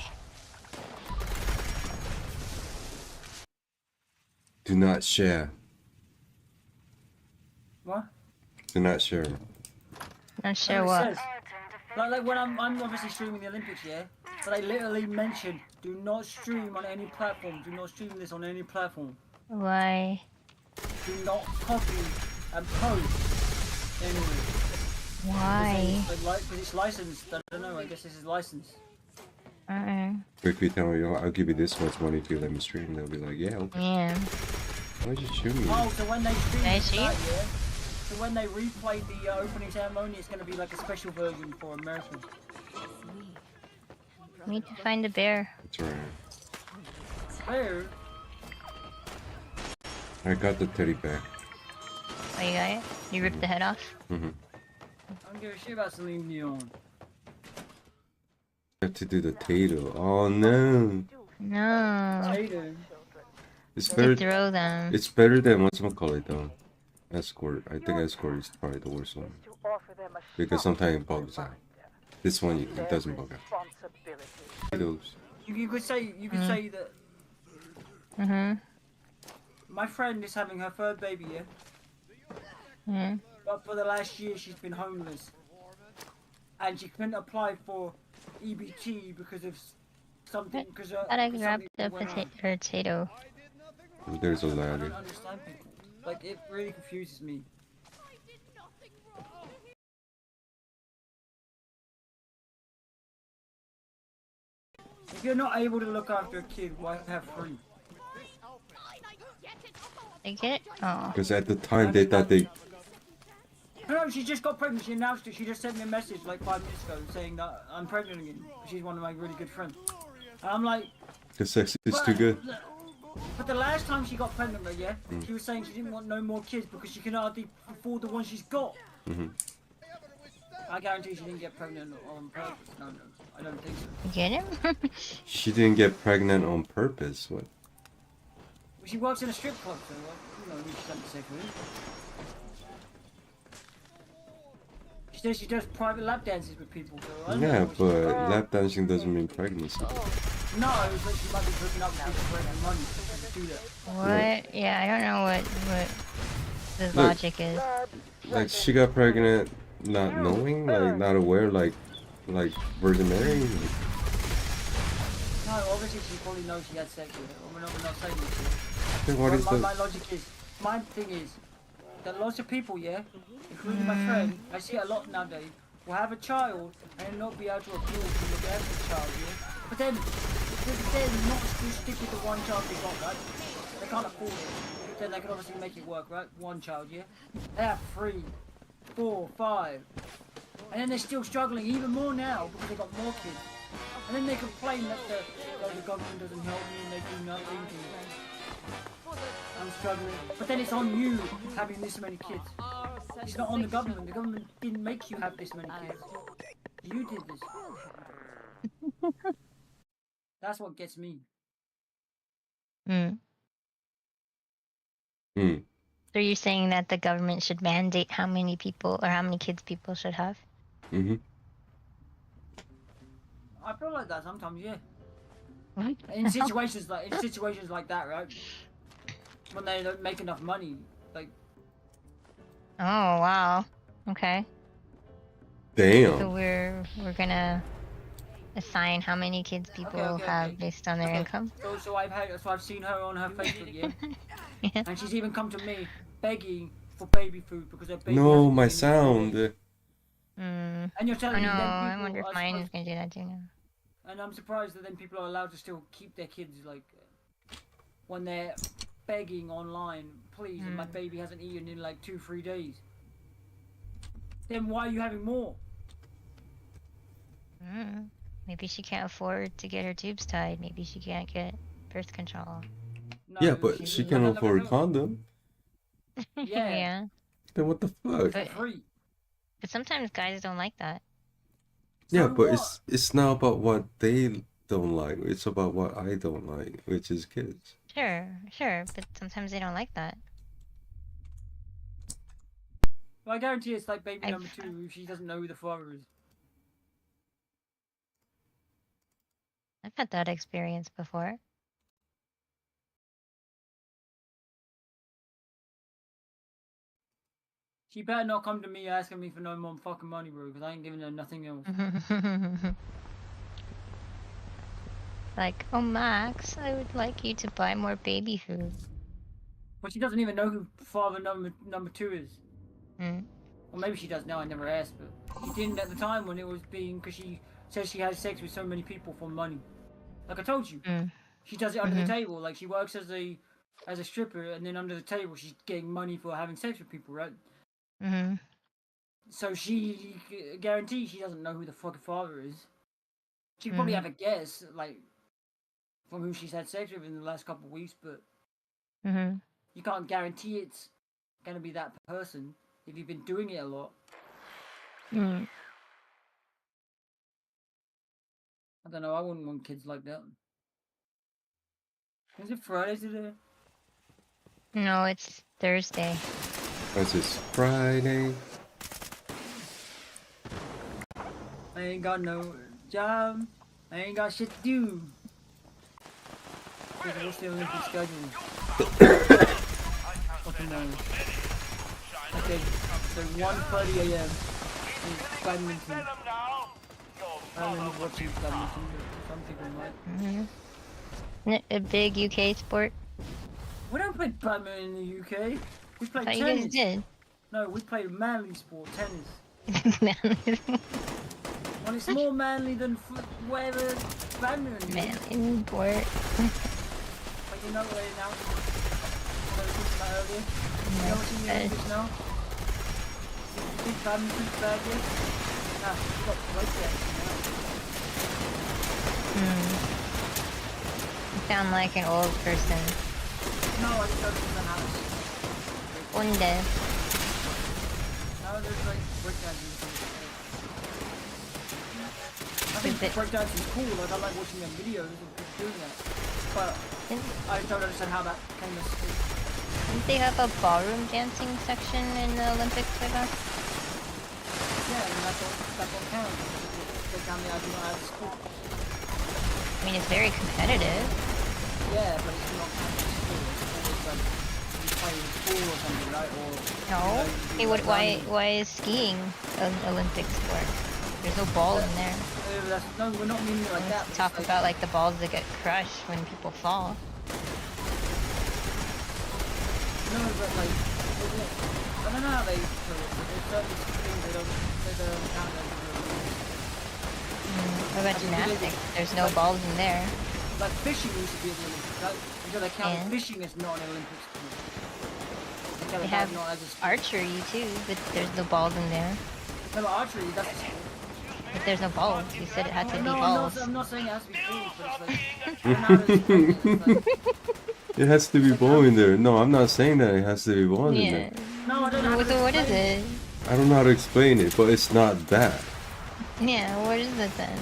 Do not share. What? Do not share. Not sure It what. says, like when I'm obviously streaming the Olympics, yeah. But I literally mentioned, do not stream on any platform. Do not stream this on any platform. Why? Do not copy and post anywhere. Why? Because it's licensed. I don't know. I guess this is licensed. If you tell me, oh, I'll give you this much money if you let me stream, they'll be like, yeah, okay. Yeah. Why'd you shoot me? Oh, so when they stream Can I it see? tonight, yeah. So when they replay the opening ceremony, it's gonna be like a special version for Americans. Need to find a bear. That's right. Where? I got the teddy bear. Oh, you got it? You ripped the head off? Mm-hmm. I don't give a shit about Celine Dion. I have to do the tato. Oh no. No. Tatum. It's You better. throw them. It's better than whatchamacallit though. Escort. I think escort is probably the worst one. Because sometimes it bugs out. This one it doesn't bug out. Potatoes. You could say that Mm-hmm. my friend is having her third baby, yeah. Mm-hmm. But for the last year, she's been homeless, and she couldn't apply for EBT because of something. Because Thought I grabbed the potato. There's a I ladder. don't understand people. Like it really confuses me. If you're not able to look after a kid, why have three? I get it? Oh. Because at the time they thought they No, she just got pregnant. She announced it. She just sent me a message like 5 minutes ago saying that I'm pregnant again. She's one of my really good friends. And I'm like, The sex is too good. but the last time she got pregnant, though, yeah, she was saying she didn't want no more kids because she can hardly afford the one she's got. I guarantee she didn't get pregnant on purpose. No, I don't think so. You get him? She didn't get pregnant on purpose. What? She works in a strip club, so you know, she's had to say for it. She says she does private lap dances with people, so I don't Yeah, know what she- but lap dancing doesn't mean pregnancy. No, but she might be hooking up with people for earning money to do that. What? Yeah, I don't know what the Look. logic is. Like she got pregnant, not knowing, like not aware, like Virgin Mary. No, obviously she probably knows she had sex with it. We're not saying this. Then what is my the? logic is, my thing is, that lots of people, yeah, including my friend, I see it a lot nowadays, will have a child and not be able to afford to look after the child, yeah? But then not to stick with the one child they got, right? They can't afford it. Then they can obviously make it work, right? One child, yeah? They have 3, 4, 5. And then they're still struggling even more now because they got more kids. And then they complain that the government doesn't help me and they do nothing. I'm struggling. But then it's on you having this many kids. It's not on the government. The government didn't make you have this many kids. You did this. That's what gets me. Hmm. So you're saying that the government should mandate how many people or how many kids people should have? I feel like that sometimes, yeah. What? In situations like that, right? When they don't make enough money, like Oh wow. Okay. So Damn. we're gonna assign how many kids people Okay, have okay. based on their income. So I've seen her on her Facebook, yeah, Yeah. and she's even come to me begging for baby food because her baby. No, hasn't my eaten in 2 sound. days. Mm. And you're I telling know. me then I people wonder if are mine is supposed- gonna do that too now. And I'm surprised that then people are allowed to still keep their kids like when they're begging online, please, and my baby hasn't eaten in like 2-3 days. Then why are you having more? Maybe she can't afford to get her tubes tied. Maybe she can't get birth control. No, Yeah, but she can afford a condom. Yeah. Yeah. Then what the fuck? For free. But sometimes guys don't like that. Yeah, So but what? it's not about what they don't like. It's about what I don't like, which is kids. Sure, but sometimes they don't like that. Well, I guarantee it's like baby I've- number 2 if she doesn't know who the father is. I've had that experience before. She better not come to me asking me for no more fucking money, bro, because I ain't giving her nothing else. Like, oh Max, I would like you to buy more baby food. But she doesn't even know who father number 2 is. Mm. Or maybe she does now, I never asked, but she didn't at the time when it was being, because she says she has sex with so many people for money. Like I told you, she does it under the table. Like she works as a stripper, and then under the table she's getting money for having sex with people, right? So she guarantees she doesn't know who the fucking father is. She probably have a guess, like from who she's had sex with in the last couple of weeks, but you can't guarantee it's gonna be that person if you've been doing it a lot. I don't know. I wouldn't want kids like that. Is it Friday today? No, it's Thursday. This is Friday. I ain't got no job. I ain't got shit to do. What's the Olympic schedule? Fucking knows. Okay, so 1:30 a.m. is badminton. I don't know watching badminton, but some people might. Isn't it a big UK sport? We don't play badminton in the UK. We play I thought tennis. you guys did. No, we play a manly sport, tennis. Well, it's more manly than whatever badminton is. Man, sport. But you know what they announced? What I was talking about earlier? You know what's in the Olympics now? big bad yet? Nah, you got Wasteland. You sound like an old person. No, I just don't think the house. Unde. No, there's like breakdancing. I think Is it- breakdancing is cool. Like I like watching their videos of people doing that. But I don't understand how that came as. Didn't they have a ballroom dancing section in the Olympics with us? Yeah, and that's what counts. They tell me I do not have school. I mean, it's very competitive. Yeah, but it's not counted as school. It's always like you play with school or something, right? Or No. Hey, what? Why is skiing an Olympic sport? There's no ball in there. No, we're not meaning it like that. Let's talk about like the balls that get crushed when people fall. No, but like, I don't know how they do it, but there's certain things they don't count as What about gymnastics? There's no balls in there. like fishing used to be an Olympics, right? Until they count And? fishing as not an Olympic sport. They count They it have not as a sport. archery too, but there's no balls in there. No, but archery, that's a sport. But there's no balls. You said it had to be No, balls. I'm not saying it has to be balls, but it's like, I don't know how to explain it. It's like, It has to be ball in there. No, I'm not saying that it has to be ball in Yeah. there. no, I don't know how to So what is explain it? I don't know how to explain it, but it's not that. Yeah, what is it then?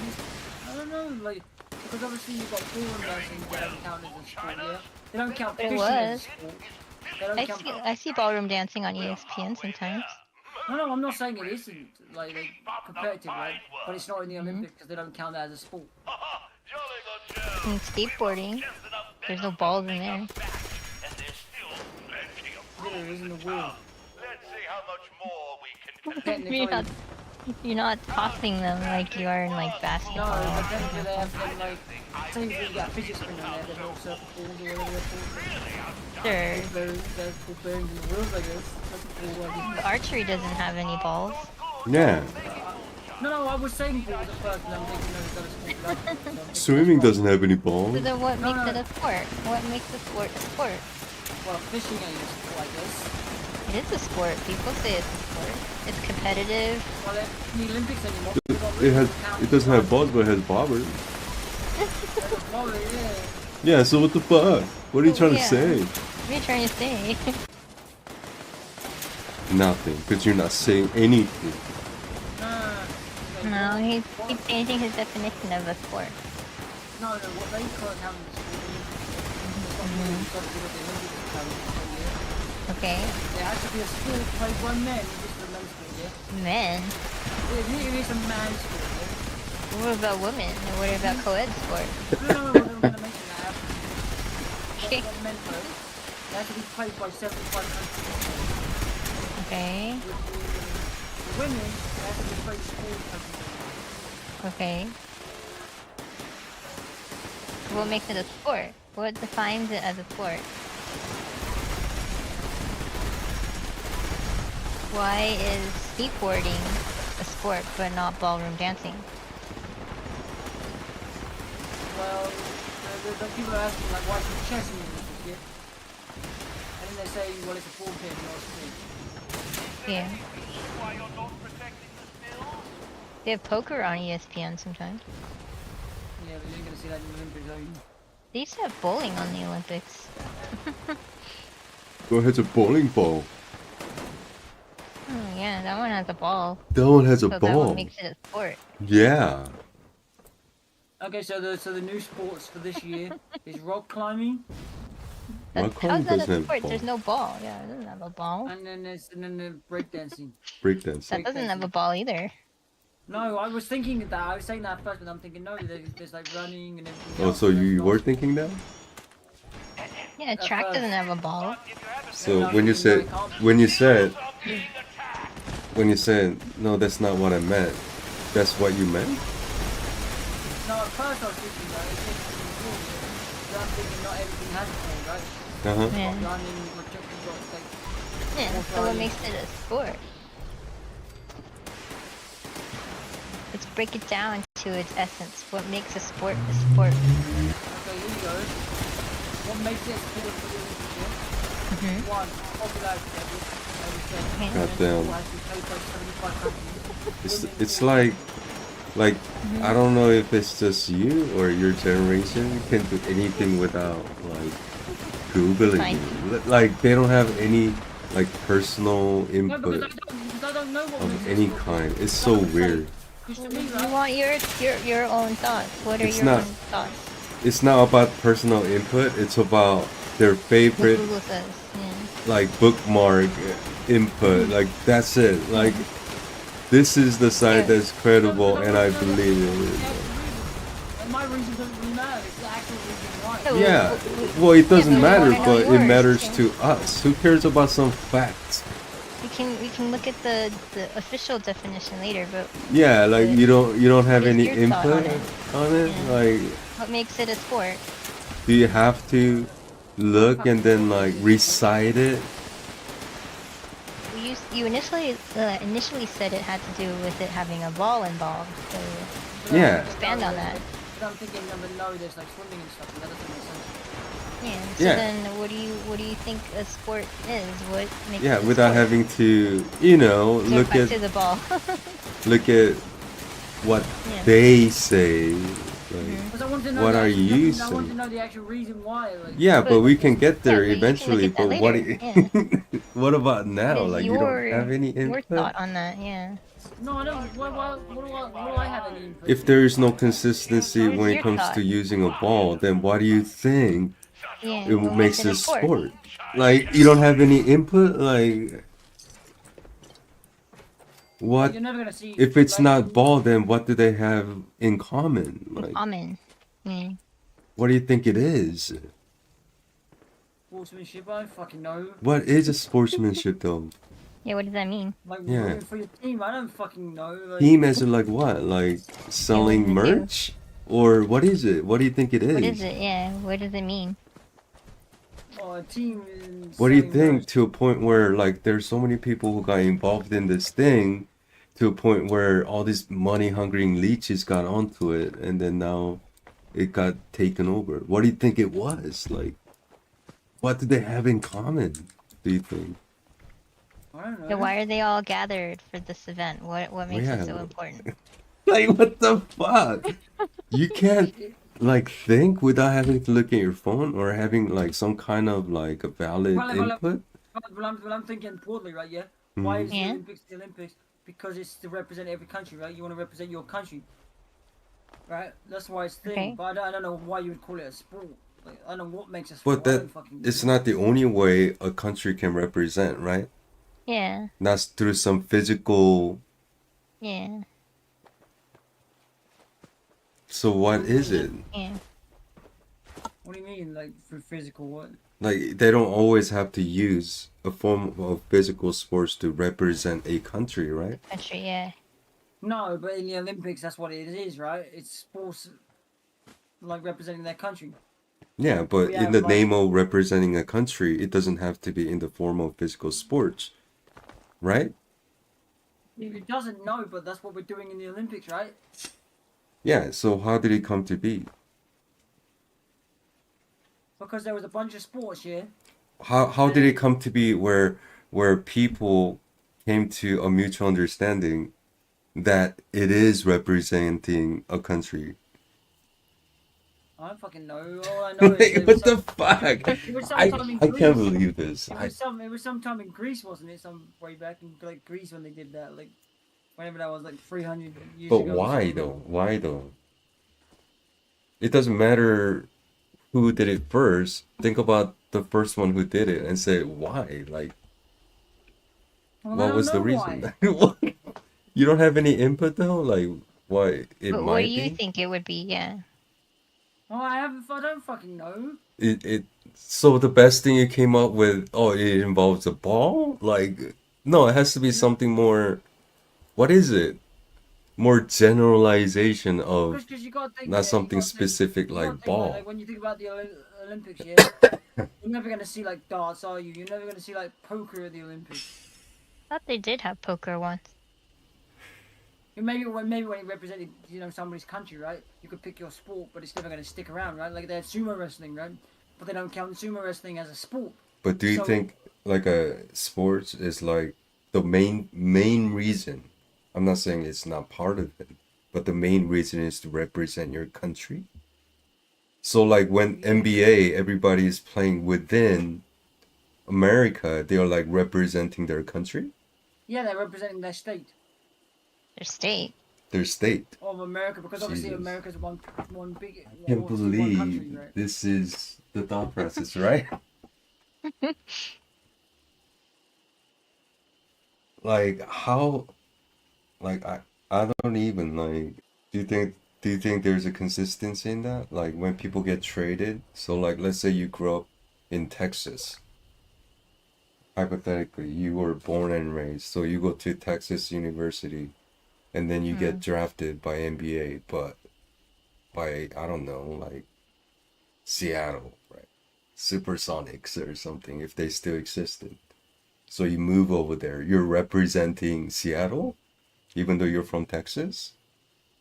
I don't know, like, because obviously you've got ballroom dancing that doesn't count as a sport, yeah? They don't count But it fishing as a was. sport. They don't count... I see ballroom dancing on ESPN sometimes. No, I'm not saying it isn't, like competitive, right? But it's not in the Olympics because they don't count that as a sport. And skateboarding, there's no balls in there. Yeah, there isn't a wall. You're Technically, not, you're not tossing them like you are in like no, basketball. but technically they have them like, say if you got a fidget spinner there, they're all circle balls or whatever they're called. Sure. They're called bearings and wheels, I guess. That's a cool idea. Archery doesn't have any balls. Yeah. No, I was saying balls at first, and I'm thinking, no, it's not a sport without balls, so I'm thinking Swimming that's doesn't have any balls. So then what No, makes no. it a sport? What makes a sport a sport? why. Well, fishing ain't a sport, I guess. It is a sport. People say it's a sport. It's competitive. Well, in the Olympics anymore, they don't It really has. count It doesn't have as balls, but it has bobbers. volley, yeah. Yeah. So what the fuck? What are you trying to Yeah. say? What are you trying to say? Nothing, because you're not saying anything. No, No, he's changing his definition of a sport. no, what they call it having the sport Olympics. It's not really got to do with the Olympics count, yeah. Okay. It has to be a sport played by men, just a men's sport, yeah. Men. It is a man's sport, yeah. What about women? And what about co-ed sport? No, we're going to mention that after. Okay. That's what men play. It has to be played by 75 countries. Okay. With the women, it has to be played in 4 countries. Okay. What makes it a sport? What defines it as a sport? Why is skateboarding a sport but not ballroom dancing? Well, the people are asking, like, why is chess in the Olympics, yeah? And then they say, well, it's a ball game, not a sport. Yeah. They have poker on ESPN sometimes. Yeah, but you ain't going to see that in the Olympics, are you? They used to have bowling on the Olympics. Go ahead, a bowling ball. Oh yeah, that one has a ball. That one has a So that ball. one makes it a sport. Yeah. Okay, so the new sports for this year is rock climbing, Rock How's climbing that a doesn't have sport? ball. There's no ball. Yeah, it doesn't have a ball. and then the breakdancing. Breakdancing. That doesn't have a ball either. No, I was thinking that. I was saying that first, but I'm thinking no. There's like running and everything. Oh, else, so there's you not- were thinking that? Yeah, track doesn't have a ball. So when you said no, that's not what I meant. That's what you meant? No, at first I was thinking that. It's just cool. But I'm thinking not everything has a ball, right? Uh-huh. Yeah. Running, you've got like Yeah, so what makes it a sport? Let's break it down to its essence. What makes a sport a sport? okay, here you go. What makes it a sport for the Olympics? Yeah? Mm-hmm. One, popularity level, and Goddamn. It's like I don't know if it's just you or your generation can do anything without like googling Fine. it. Like they don't have any like personal No, input because I don't know what of makes any it sport. kind. It's so weird. Because to me, You right? want your own thoughts. What are It's your not- own thoughts? It's not about personal input. It's about their What favorite Google says. Yeah. like bookmark input. Like that's it. Like this is the site Yeah. that's credible, and I believe it. And my reason doesn't really matter. It's the actual reason why. So, Yeah, w- well, it doesn't but we matter, wanna know but it yours, matters yeah. to us. Who cares about some facts? we can look at the official definition later, but Yeah, like But you don't have what is any your thought on input it? on it. Yeah. Like, what makes it a sport? do you have to look and then like recite it? You initially said it had to do with it having a ball involved. So Yeah. expand on that. But I'm thinking number no, there's like swimming and stuff. And that doesn't make sense. Yeah. So Yeah. then, what do you think a sport is? What makes Yeah, it a without sport? having to, you know, So look back at to the ball. what Yeah. they say. Like, Because I want to know What the are actual, you I want to saying? know the actual reason why. Like, yeah, but we can get there but you can look eventually. at that But what? later, yeah. What about What now? is Like you don't have any your input. thought on that? Yeah. no, I don't. What do I have any input? If there is no consistency What is when it your comes thought? to using a ball, then why do you think Yeah. it what makes it it a sport? sport? Like you don't have any input. Like what? You're never gonna see. If it's like, not ball, then what do they have in common? Like Common. Yeah. what do you think it is? sportsmanship. I don't fucking know. What is a sportsmanship though? Yeah. What does that mean? Like Yeah. rooting for your team. I don't fucking know. Like, Team as in like what? Like selling does it do? merch? Or what is it? What do you think it is? What is it? Yeah. What does it mean? oh, a team. Is What do you selling think merch. to a point where like there's so many people who got involved in this thing to a point where all these money hungry leeches got onto it and then now it got taken over. What do you think it was? Like what do they have in common, do you think? I don't know. So why are they all gathered for this event? What makes Yeah. it so important? Like what the fuck? You can't like think without having to look at your phone or having like some kind of like a valid Well, input? Well, I'm thinking broadly, right? Yeah. Why is Yeah. the Olympics the Olympics? Because it's to represent every country, right? You want to represent your country, right? That's why it's thing. Okay. But I don't know why you would call it a sport. Like I don't know what makes a But sport. I that don't fucking it's not the only way a country can represent, right? Yeah. That's through some physical. Yeah. So what is it? Yeah. What do you mean, like for physical what? Like they don't always have to use a form of physical sports to represent a country, right? Country. Yeah. No, but in the Olympics, that's what it is, right? It's sports, like representing their country. Yeah, but Yeah, in the like- name of representing a country, it doesn't have to be in the form of physical sports, right? It doesn't know, but that's what we're doing in the Olympics, right? Yeah, so how did it come to be? Because there was a bunch of sports here. How did it come to be where people came to a mutual understanding that it is representing a country? I don't fucking know. All I know is Like, there what was the some- fuck? It was I sometime in can't Greece. believe this. It was sometime in Greece, wasn't it? Some way back in like Greece when they did that, like whenever that was, like 300 years But ago. or why something. though? Why though? It doesn't matter who did it first. Think about the first one who did it and say why. Like, Well, I what don't was the know reason? why. You don't have any input though. Like, why it But what might do you be. think it would be? Yeah. Oh, I don't fucking know. It. So the best thing you came up with. Oh, it involves a ball. Like, no, it has to be something more. What is it? More generalization of. Because you gotta think. Not yeah, something you gotta think- specific you gotta like think, ball. Like when you think about the Olympics, yeah, you're never gonna see like darts, are you? You're never gonna see like poker at the Olympics. I thought they did have poker once. Maybe when it represented, somebody's country, right? You could pick your sport, but it's never gonna stick around, right? Like they had sumo wrestling, right? But they don't count sumo wrestling as a sport. But do you So- think like a sports is like the main reason. I'm not saying it's not part of it, but the main reason is to represent your country. So like when NBA, everybody is playing within America, they are like representing their country, Yeah, they're representing their state Their state. their state. of America, because obviously Jesus. America's one big. Can't obviously one country, believe right? this is the thought process, right? Like how, like I don't even like. Do you think there's a consistency in that? Like when people get traded, so like let's say you grew up in Texas. Hypothetically, you were born and raised, so you go to Texas University, and then you get drafted by NBA, but by I don't know, like Seattle, right? Supersonics or something, if they still existed. So you move over there. You're representing Seattle, even though you're from Texas,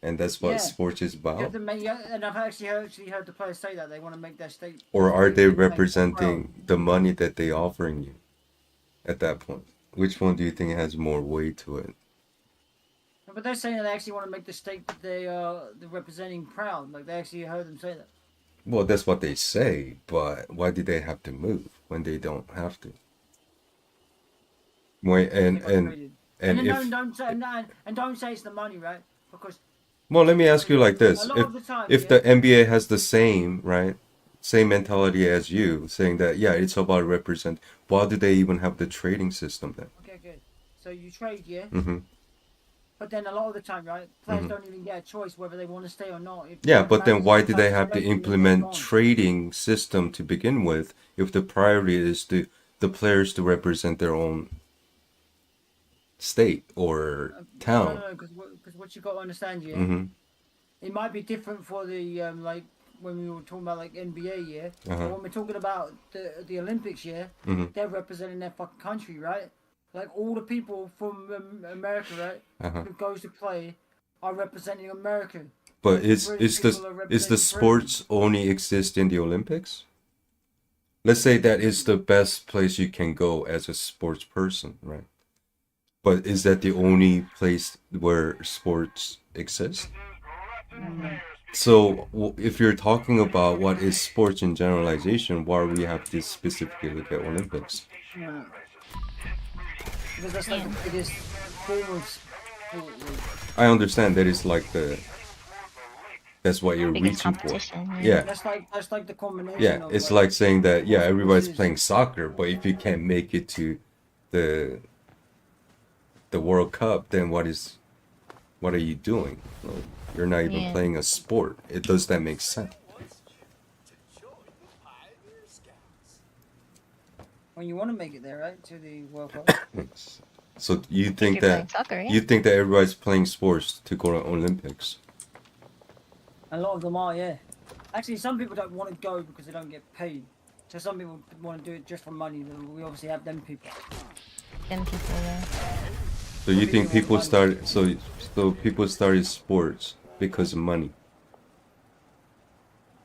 and that's what Yeah. sports is You about. have to make, yeah, and I've actually heard the players say that they want to make their state. Or are they make them representing the money that they offering you at that point? Which one do you think has more weight to it? proud. But they're saying that they actually want to make the state that they're representing proud. Like they actually heard them say that. Well, that's what they say, but why do they have to move when they don't have to? Wait, They got traded. and then if don't say it's the money, right? Because well, let me ask you like this: a lot of the time, if yeah, the NBA has the same right, same mentality as you, saying that yeah, it's about represent, why do they even have the trading system then? okay, good. So you trade, yeah. Mm-hmm. But then a lot of the time, right, players don't even get a choice whether they want to stay or not. If Yeah, the but then manager why do they decides have to trade them, then they're implement gone. trading system to begin with if the priority is to the players to represent their own state or town? No, because what you got to understand, yeah, Mm-hmm. it might be different for the like when we were talking about like NBA, yeah. Uh-huh. But when we're talking about the Olympics, yeah, Mhm. they're representing their fucking country, right? Like all the people from America, right, Uh-huh. who goes to play are representing America. But The British people are is the representing sports only exist in the Olympics? Let's say that is the best place you can go as a sports person, right? But is that the only place where sports exist? So if you're talking about what is sports in generalization, why we have to specifically look at Olympics? Britain. Because that's like the biggest form of sport. Like, I understand that is like that's what you're Biggest reaching for. competition. Yeah. that's like the combination. Yeah, of, it's like saying that yeah, all everybody's sports is- playing soccer, but if you can't make it to the World Cup, then what are you doing? Like, you're not even Yeah. playing a sport. Does that make sense? when you want to make it there, right, to the World Cup. So you think You're that playing soccer, yeah? you think that everybody's playing sports to go to Olympics? A lot of them are, yeah. Actually, some people don't want to go because they don't get paid. So some people want to do it just for money. We obviously have them people. Them people, yeah. So you think people people started sports because of money?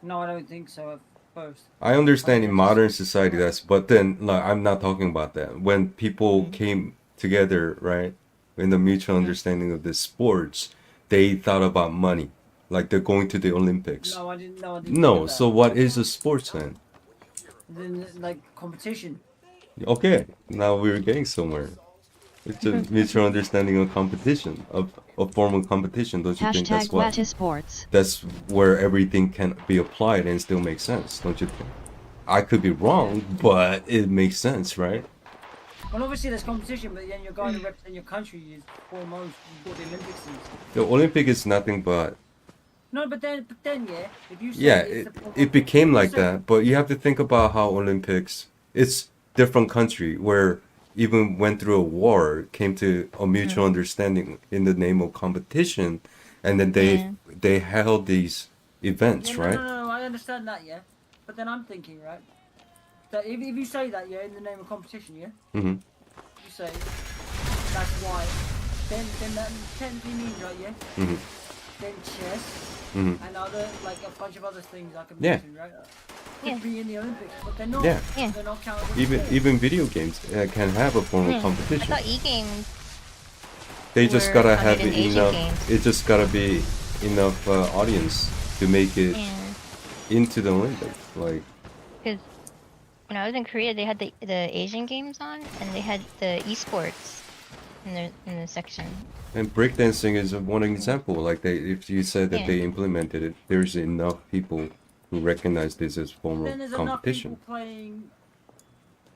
No, I don't think so at first. I understand in modern society but then like I'm not talking about that. When people came together, right, in the mutual understanding of the sports, they thought about money. Like they're going to the Olympics. No, I didn't know. I didn't No, think of that. so what is a sports then? Then like competition. Okay, now we're getting somewhere. It's a mutual understanding of competition, of formal competition. Don't you think Hashtag that's what? Wata Sports. That's where everything can be applied and still make sense, don't you think? I could be wrong, but it makes sense, right? Well, obviously there's competition, but then you're going to represent your country is foremost what the Olympics is. The Olympic is nothing but No, but then yeah, if you say yeah, it's it became if you like say- that. But you have to think about how Olympics. It's different country where even went through a war, came to a mutual understanding in the name of competition, and then they held these events, Yeah, right? No, I understand that, yeah. But then I'm thinking, right, that if you say that, yeah, in the name of competition, yeah, Mm-hmm. you say that's why, then that technically means, right, yeah, Mm-hmm. then chess Mm-hmm. and other, like a bunch of other things I can Yeah. mention, right? Yeah. be in the Olympics, but they're not. Yeah. Yeah. They're not counted. as Even sport. even video games can have a form of Yeah. I competition. thought e-games They just were gotta counted have in Asian enough. games. It just gotta be enough audience to make it Yeah. into the Olympics. Like, Because when I was in Korea, they had the Asian games on, and they had the esports in the section. and breakdancing is one example. Like if you said that Yeah. they implemented it, there's enough people who recognize this as form Then of there's enough competition. people playing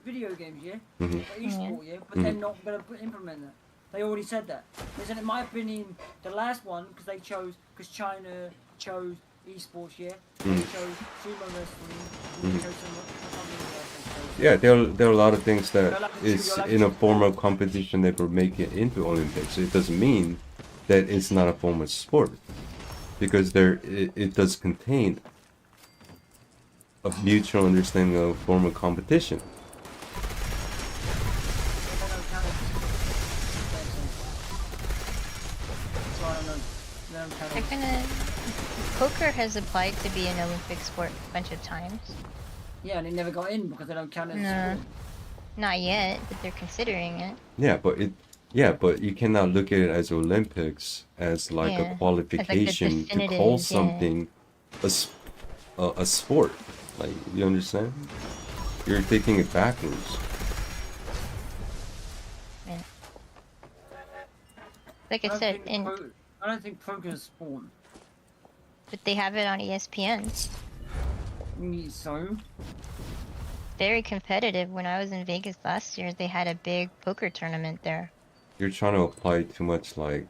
video games, yeah, Mhm. like esport, yeah, but they're not gonna implement that. They already said that. Listen, in my opinion, the last one because China chose esports, yeah, they chose sumo wrestling, and they chose something else they chose. Yeah, there are a lot of things that You're allowed to is choose- you're allowed in to a choose form one. of competition that will make it into Olympics. It doesn't mean that it's not a form of sport, because it does contain a mutual understanding of form of competition. They don't count as so I don't know. They don't count They're as- gonna. Poker has applied to be an Olympic sport a bunch of times. Yeah, and it never got in because they don't count it as No. sport. Not yet, but they're considering it. But you cannot look at it as Olympics as like Yeah, as like a the qualification to call definitive, yeah. something a sport. Like, you understand? You're taking it backwards. Yeah. Like I said, I don't think poker is sport. but they have it on ESPN. So Very competitive. When I was in Vegas last year, they had a big poker tournament there. You're trying to apply too much like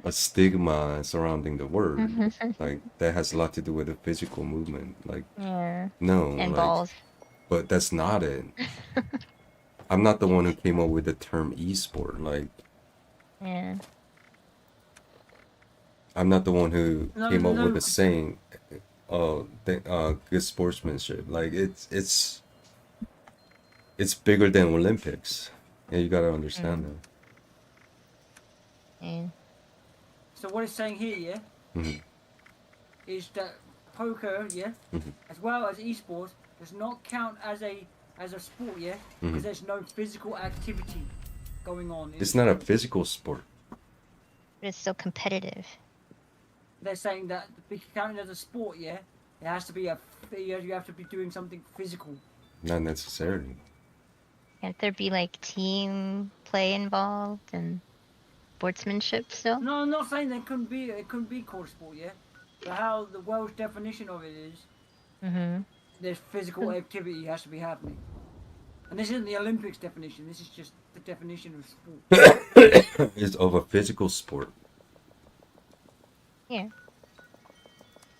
a stigma surrounding the word. Like that has a lot to do with the physical movement. Like, Yeah. no, And like, balls. but that's not it. I'm not the one who came up with the term e-sport. Like, Yeah. I'm not the one who No, came up no. with the saying, good sportsmanship. Like it's bigger than Olympics. Yeah, you gotta understand that. Yeah. So what it's saying here, yeah, Mhm. is that poker, yeah, Mhm. as well as esports, does not count as a sport, yeah, because there's no physical activity going on. in It's not a sport. physical sport. But it's still competitive. They're saying that to be counted as a sport, yeah, it has to be you have to be doing something physical. Not necessarily. Can't there be like team play involved and sportsmanship still? No, I'm not saying it couldn't be called a sport, yeah, but how the world's definition of it is, Mm-hmm. there's physical activity has to be happening. And this isn't the Olympics definition, this is just the definition of sport. It's of a physical sport. Yeah.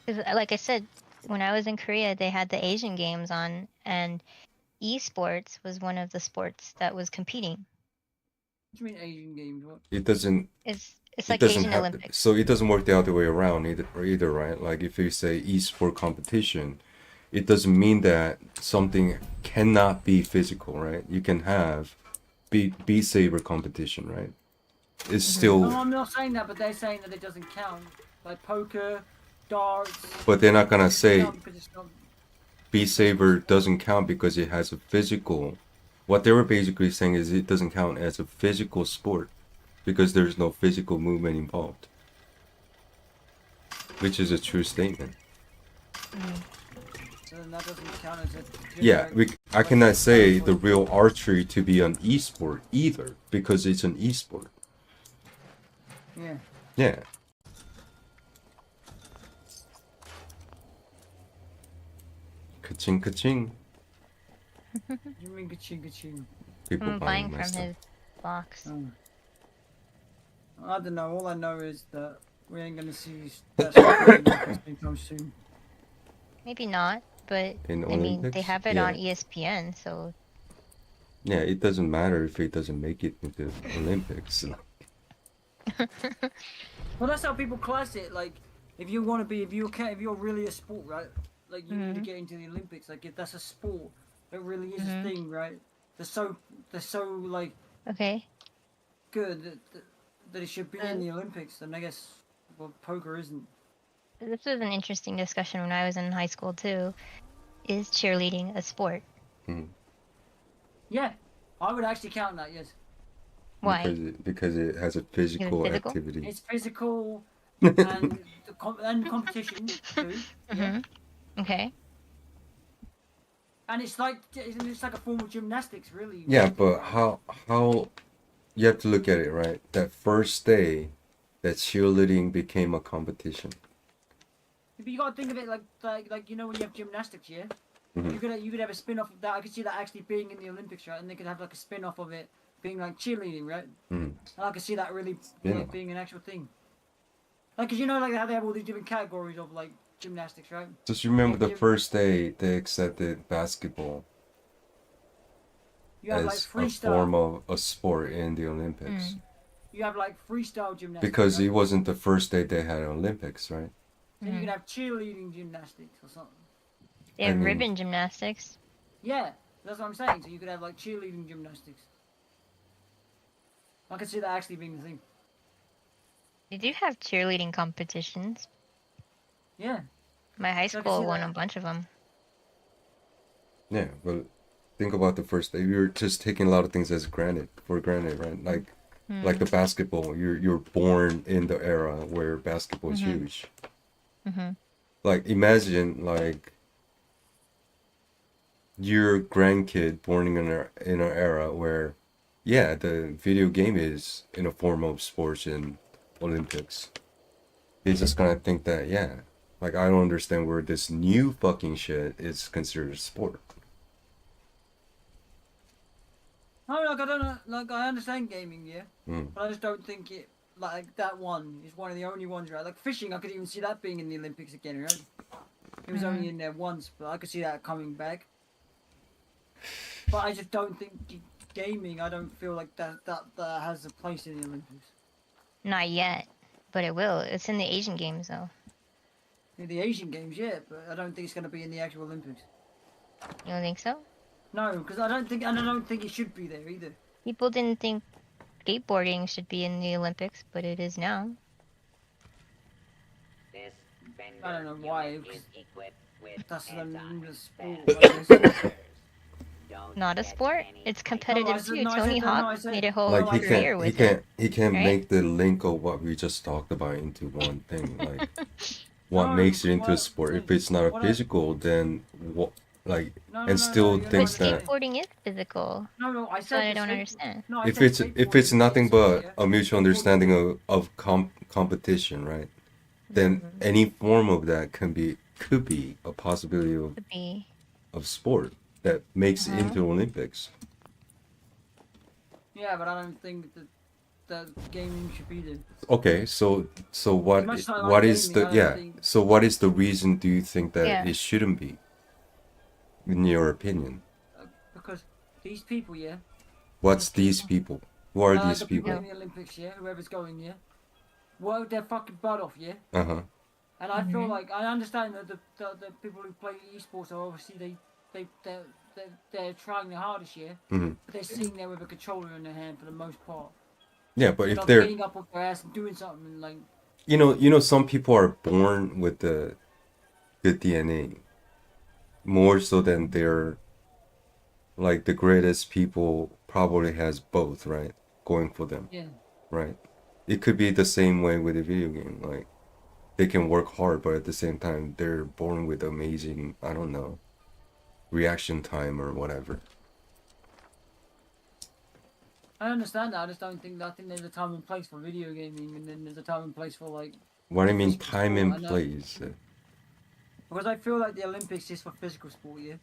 Because, like I said, when I was in Korea, they had the Asian games on, and esports was one of the sports that was competing. What do you mean Asian games? What? It doesn't. It's It like doesn't Asian have Olympics. so it doesn't work the other way around either, right? Like if you say e-sport competition, it doesn't mean that something cannot be physical, right? You can have beat saber competition, right? It's still, No, I'm not saying that, but they're saying that it doesn't count. Like poker, darts. but they're not gonna say No, because it's not. beat saber doesn't count because it has a physical. What they were basically saying is it doesn't count as a physical sport because there's no physical movement involved, which is a true statement. So then that doesn't count as a. Yeah, I cannot say the real archery to be an e-sport either because it's an e-sport. Yeah. Yeah. Ka-ching, ka-ching. You mean ka-ching, ka-ching? People I'm buying my from stuff. his box. Oh. I don't know. All I know is that we ain't gonna see that stuff anytime soon. Maybe not, but In I mean, they Olympics? have it Yeah. on ESPN, so Yeah, it doesn't matter if it doesn't make it into Olympics. Well, that's how people class it. Like, if you want to be, if you're really a sport, right? Like, you need to get into the Olympics. Like, if that's a sport, it really is a thing, right? They're so like okay. good that it should be in the Olympics. And I guess, well, poker isn't. This was an interesting discussion when I was in high school too. Is cheerleading a sport? Yeah, I would actually count that. Yes, Why? Because it has a physical physical? activity. it's physical and and competition too. Yeah, Mm-hmm. Okay. and it's like a form of gymnastics, really. when Yeah, you think but about it. how you have to look at it, right? That first day that cheerleading became a competition. But you gotta think of it like you know when you have gymnastics, yeah. Mhm. You could have a spin off of that. I could see that actually being in the Olympics, right? And they could have like a spin off of it being like cheerleading, right? Mm. And I could see that really Spin-off. like, being an actual thing. Like, cause you know like how they have all these different categories of like gymnastics, right? Just remember Yeah, the first day they accepted basketball You have like as a form freestyle. of a sport in the Olympics. You have like freestyle gymnastics. Because right? it wasn't the first day they had Olympics, right? So you could have cheerleading gymnastics or something. They have I mean- ribbon gymnastics. Yeah, that's what I'm saying. So you could have like cheerleading gymnastics. I could see that actually being the thing. They do have cheerleading competitions. Yeah. My high So I can school see won that. a bunch of them. Yeah, but think about the first day. You're just taking a lot of things as granted, right? Like the basketball. You're born in the era where basketball is huge. Mm-hmm. Like imagine like your grandkid born in an era where, yeah, the video game is in a form of sports in Olympics. He's just gonna think that, yeah, like I don't understand where this new fucking shit is considered a sport. No, like I don't know, like I understand gaming, yeah, Mm. but I just don't think it like that one is one of the only ones, right? Like fishing, I could even see that being in the Olympics again, right? It was only in there once, but I could see that coming back. But I just don't think gaming. I don't feel like that has a place in the Olympics. Not yet, but it will. It's in the Asian games though. In the Asian Games, yeah, but I don't think it's going to be in the actual Olympics. You don't think so? No, because I don't think it should be there either. People didn't think skateboarding should be in the Olympics, but it is now. This I don't know Bender why, unit 'cause is equipped with That's the sport. anti-spam I guess. filters. Don't Not a get sport. any It's type- competitive said- too. no, I Tony said that- no, I Hawk said- made a whole Like career with it. he can't right? make the link of what we just talked about into one thing. Like what No, makes it into a what- sport? If it's not a what I- physical, then what? Like No, and still you're thinks not But that skateboarding is physical. No, I That's said what I the don't skate- understand. No, I if said it's skateboarding nothing is, but yeah. a mutual understanding of competition, right? Then any form of that could be a possibility Could be. of sport that makes it into Olympics. Yeah, but I don't think that gaming should be there. Okay, so what much as I like what is gaming, the I don't yeah? think- So what is the reason do you think that Yeah. it shouldn't be? In your opinion, Because these people, yeah. what's these people? Who are these the people people? in the Olympics, yeah, whoever's going, yeah, work their fucking butt off, yeah. Uh huh. And I feel like I understand that the people who play esports are obviously they're trying their hardest, yeah. Hmm. But they're sitting there with a controller in their hand for the most part. Yeah, but They're if not they're getting up off their ass and doing something like. you know, some people are born with the good DNA, more so than they're like the greatest people probably has both, right? Going for them, Yeah. right? It could be the same way with a video game. Like they can work hard, but at the same time, they're born with amazing, I don't know, reaction time or whatever. I understand that. I just don't think there's a time and place for video gaming, and then there's a time and place for like. What I mean, physical time sport, I and know. place. Because I feel like the Olympics is for physical sport, yeah.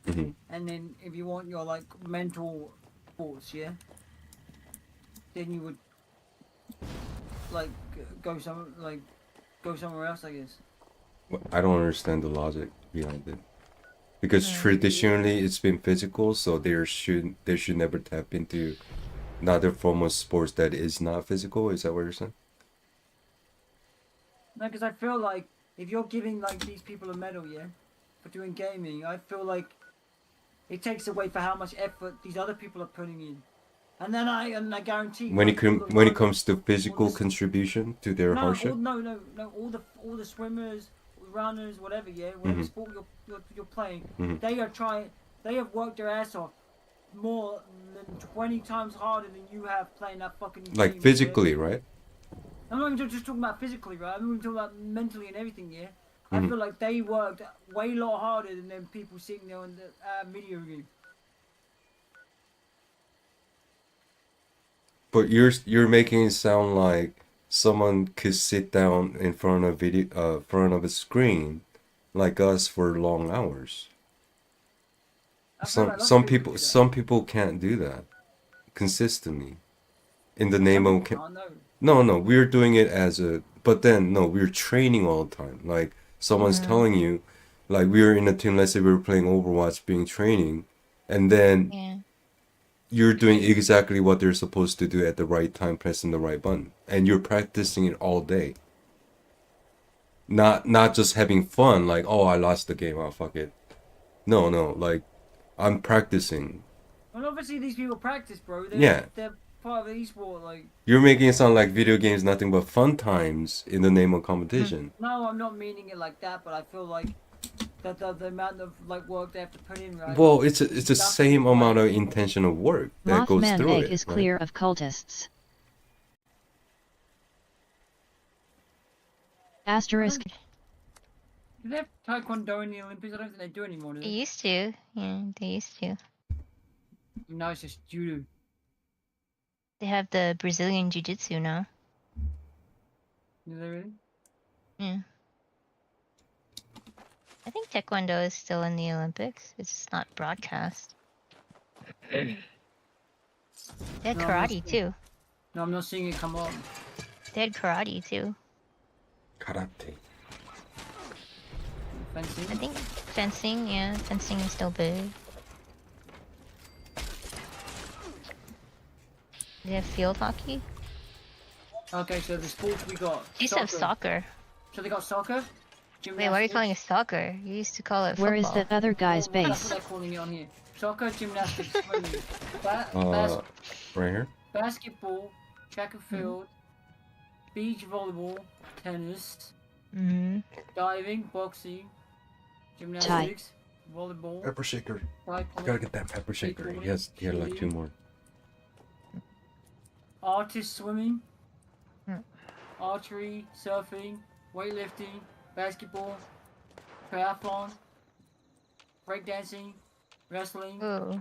Mhm. And then if you want your like mental sports, yeah, then you would like go somewhere else, I guess. I don't understand the logic behind it. Because traditionally it's been physical, so they should never tap into another form of sports that is not physical. Is that what you're saying? No, because I feel like if you're giving like these people a medal, yeah, for doing gaming, I feel like it takes away for how much effort these other people are putting in. And then I guarantee When like, all the when it runners- comes to physical all the- contribution to their no, hardship. all the swimmers, runners, whatever, yeah, whatever Mhm. sport you're playing, Mhm. they have worked their ass off more than 20 times harder than you have playing that fucking Like game, physically, yeah? right? I'm not even just talking about physically, right? I'm even talking about mentally and everything, yeah? I Mhm. feel like they worked way lot harder than them people sitting there on the video game. But you're making it sound like someone could sit down in front of front of a screen, like us for long hours. I feel like lots of could do that. Some people can't do that consistently. In the name of I know. no, we're doing it as a. But then no, we're training all the time. Like someone's telling you, like we were in a team. Let's say we were playing Overwatch, being training, and then Yeah. you're doing exactly what they're supposed to do at the right time, pressing the right button, and you're practicing it all day. Not just having fun, like, oh, I lost the game, oh fuck it. No, like I'm practicing. Well, obviously these people practice, bro. They're part of the esport, like. You're making it sound like video games nothing but fun times in the name of competition. No, I'm not meaning it like that, but I feel like that the amount of like work they have to put in, right? Well, it's the That's same why- amount of intentional work that goes Mothman through egg it. is right? clear of cultists. Asterisk. Do they have Taekwondo in the Olympics? I don't think they do anymore, do They they? used to. Yeah, they used to. No, it's just judo. They have the Brazilian Jiu-Jitsu now. Do they really? Yeah. I think Taekwondo is still in the Olympics. It's just not broadcast. They had No, karate that's- too. No, I'm not seeing it come up. They had karate too. Karate. Fencing. I think fencing, yeah, fencing is still big. They have field hockey. Okay, so the sports we got. They used to have soccer. So they got soccer. Wait, why are you calling it soccer? You used to call it football. Where is the other guy's That's base? what they're calling it on here. Soccer, gymnastics, swimming, Right here. basketball, track and field, beach volleyball, tennis, Mm-hmm. diving, boxing, gymnastics, volleyball, Pepper shaker. taekwondo, Gotta get that pepper shaker. Yes, he had like 2 more. artist swimming, Hmm. archery, surfing, weightlifting, basketball, triathlon, breakdancing, wrestling. Ooh,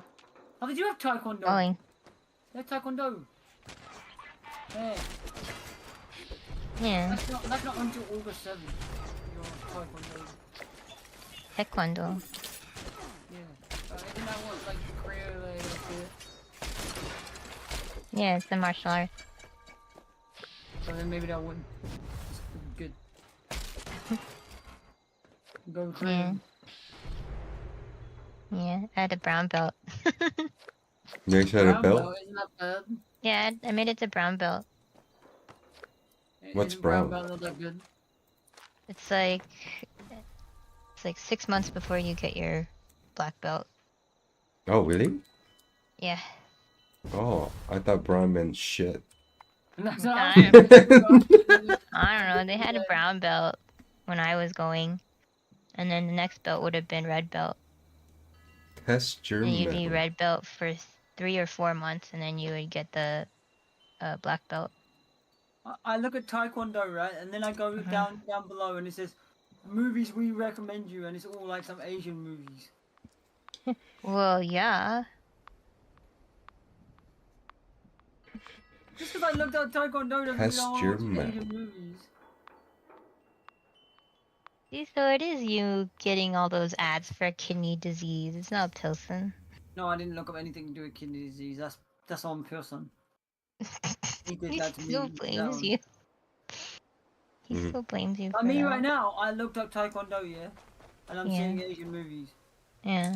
Oh, they do have taekwondo. going. They have taekwondo. Yeah, Yeah, that's not until August 7th. Your taekwondo. Taekwondo. Yeah. Isn't that what, like, Korea, Yeah, it's the martial arts. so then maybe that wouldn't. It's good. Go Korean. Yeah, I had a brown belt. You actually had a Brown belt? Isn't that bad? Yeah, I made it to brown belt. What's Isn't brown brown? belt not that good? It's like 6 months before you get your black belt. Oh, really? Yeah. Oh, I thought brown meant shit. That's I not- I don't know. They had a brown belt when I was going, and then the next belt would have been red belt. Test your And you'd be metal. red belt for 3 or 4 months, and then you would get the black belt. I look at taekwondo, right, and then I go down below, and it says movies we recommend you, and it's all like some Asian movies. Well, yeah. Just because I looked at taekwondo doesn't mean Test I your watch metal. Asian movies. See, so it is you getting all those ads for kidney disease. It's not Pilsen. No, I didn't look up anything to do with kidney disease. That's on person. He did He that to me. still that blames one. you. He Mhm. still blames you I for mean, that. right now, I looked up taekwondo, yeah, and I'm Yeah. seeing Asian movies. Yeah.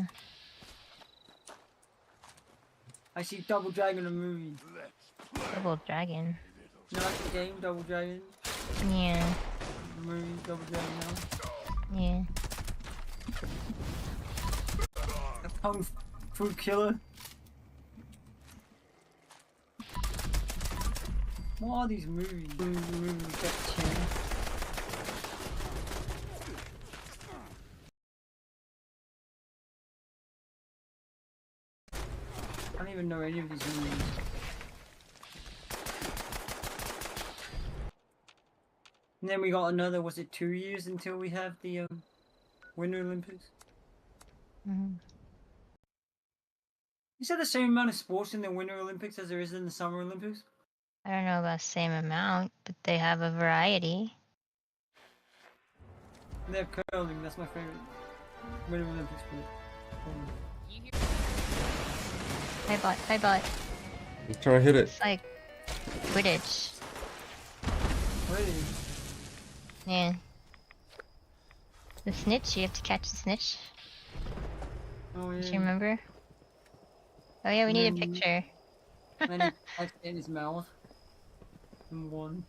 I see Double Dragon in a movie. Double Dragon. You know, like the game Double Dragon, Yeah. the movie Double Dragon now. Yeah. A kung fu killer. What are these movies? Movies that change. I don't even know any of these movies. And then we got another, was it 2 years until we have the Winter Olympics? Mhm. Is there the same amount of sports in the Winter Olympics as there is in the Summer Olympics? I don't know about the same amount, but they have a variety. They have curling, that's my favorite Winter Olympics sport. Hi bot. I'm trying to hit it. It's like Quidditch. Really? Yeah. The snitch, you have to catch the snitch. Oh yeah. Do you remember? Oh yeah, we need a Mm. picture. And then he types it in his mouth. And one.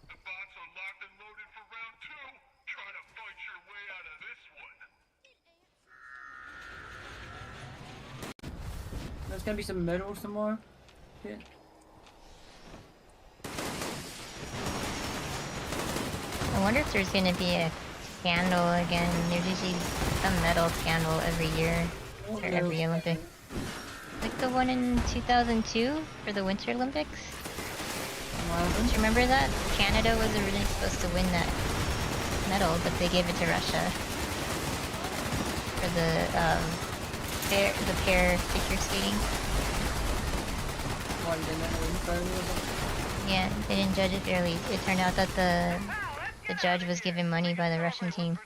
The bots are locked and loaded for round 2. Try to fight your way out of this one. There's gonna be some medals tomorrow. Yeah. I wonder if there's gonna be a scandal again. There's usually some medal scandal every year What or every medals? Olympic. Like the one in 2002 for the Winter Olympics. What Do happened? you remember that? Canada was originally supposed to win that medal, but they gave it to Russia for the pair figure skating. Why, you didn't know it was fairly or something? Yeah, they didn't judge it fairly. It turned out that the judge was given money by the Russian team.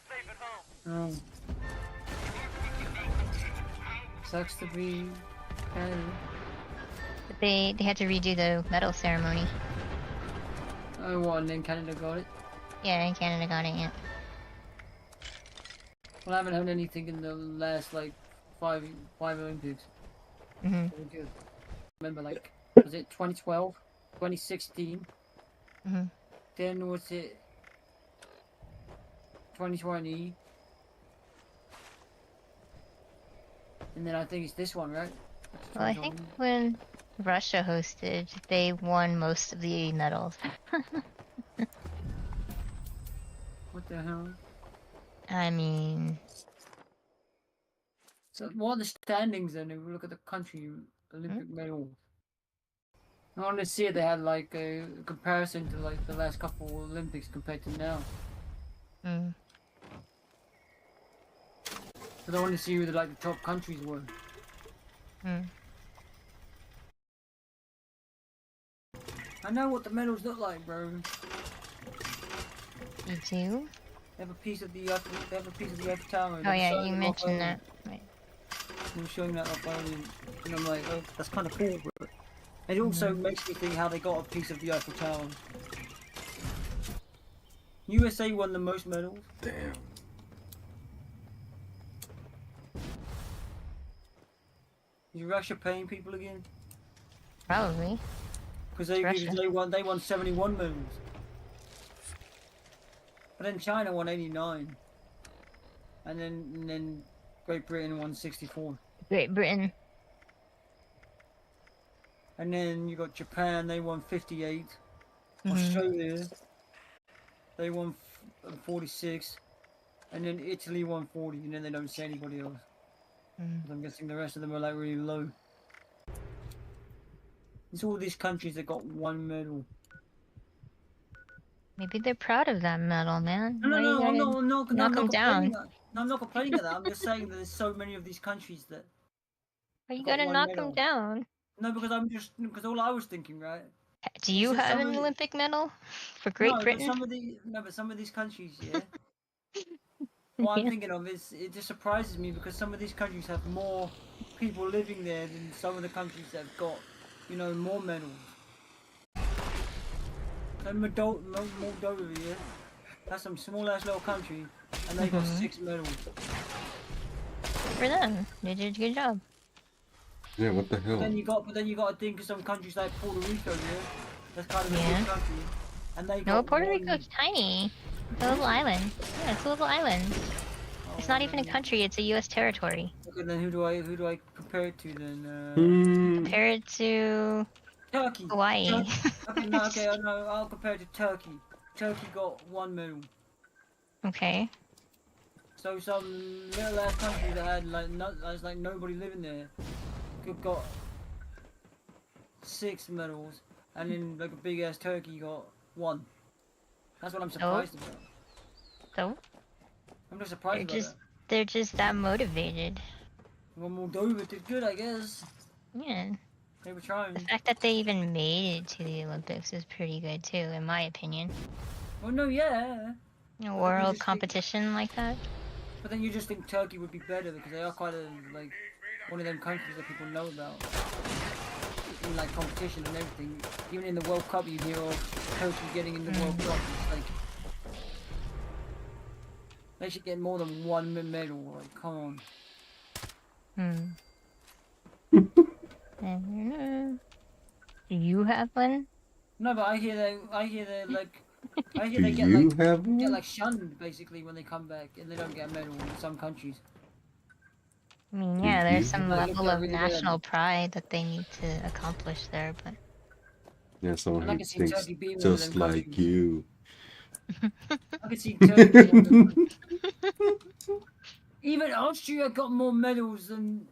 Oh. Sucks to be Canada. But they had to redo the medal ceremony. Oh, what, and then Canada got it? Yeah, and Canada got it, yeah. Well, I haven't heard anything in the last, like, five Olympics. Mm-hmm. Very good. Remember, like, was it 2012? 2016? Mm-hmm. Then was it 2020? And then I think it's this one, right? Well, I think when Russia hosted, they won most of the medals. What the hell? I mean, So what are the standings then? If we look at the country Olympic medals. I want to see if they had like a comparison to like the last couple Olympics compared to now. mm, Because I want to see who the like the top countries were. mm. I know what the medals look like, bro. You do? They have a piece of the Eiffel, they have a piece of the Eiffel Tower. Oh yeah, you mentioned that. Right. They were showing that off earlier, and I'm like, oh, that's kind of cool, but it also makes me think how they got a piece of the Eiffel Tower. USA won the most medals. Damn. Is Russia paying people again? Probably. Because Russia. they won 71 medals. But then China won 89. And then Great Britain won 64. Great Britain. And then you got Japan, they won 58. Mhm. Australia, they won 46. And then Italy won 40, and then they don't say anybody else. Mm. I'm guessing the rest of them are like really low. It's all these countries that got one medal. Maybe they're proud of that medal, man. Why you No, I'm gotta not knock 'em down? complaining. No, I'm not complaining at that. I'm just saying that there's so many of these countries that Why you got gotta one knock them medal. down? No, because all I was thinking, right? Do you It's just have some an of the- Olympic medal for Great But Britain? some of these countries, yeah. What I'm Yeah. thinking of is it just surprises me because some of these countries have more people living there than some of the countries that have got, more medals. So Moldova, yeah, that's some small ass little country, and they got 6 medals. For them, they did a good job. Yeah, what the hell? But then you got to think of some countries like Puerto Rico, yeah, that's kind of a Yeah. big country, and they No, got Puerto one- Rico's tiny. It's a little island. Yeah, it's a little island. It's not even a country, it's a US territory. Okay, then who do I compare it to then? Hmm. Compare it to Turkey. Hawaii. Okay, no, I'll compare it to Turkey. Turkey got 1 medal. Okay. So some little ass country that had there's like nobody living there got 6 medals, and then like a big ass Turkey got 1. That's what I'm surprised about. So I'm just surprised about they're just that motivated. that. Well, Moldova did good, I guess. Yeah. They were trying. The fact that they even made it to the Olympics is pretty good too, in my opinion. Well, no, yeah. A you world just competition like that. But then you just think Turkey would be better because they are quite a, like, one of them countries that people know about. In like competition and everything. Even in the World Cup you hear of Turkey getting in the World Cup. It's like they should get more than 1 medal, like come on. Do you have one? No, but I hear they like I hear Do they get you like have one? get like shunned basically when they come back and they don't get a medal in some countries. I mean, yeah, there's some Like, level look, of really national pride that they need to accomplish there, but Yeah, someone I'd who like to see thinks Turkey beat one of just them like countries. you. I could see Turkey beat one of them countries. Even Austria got more medals than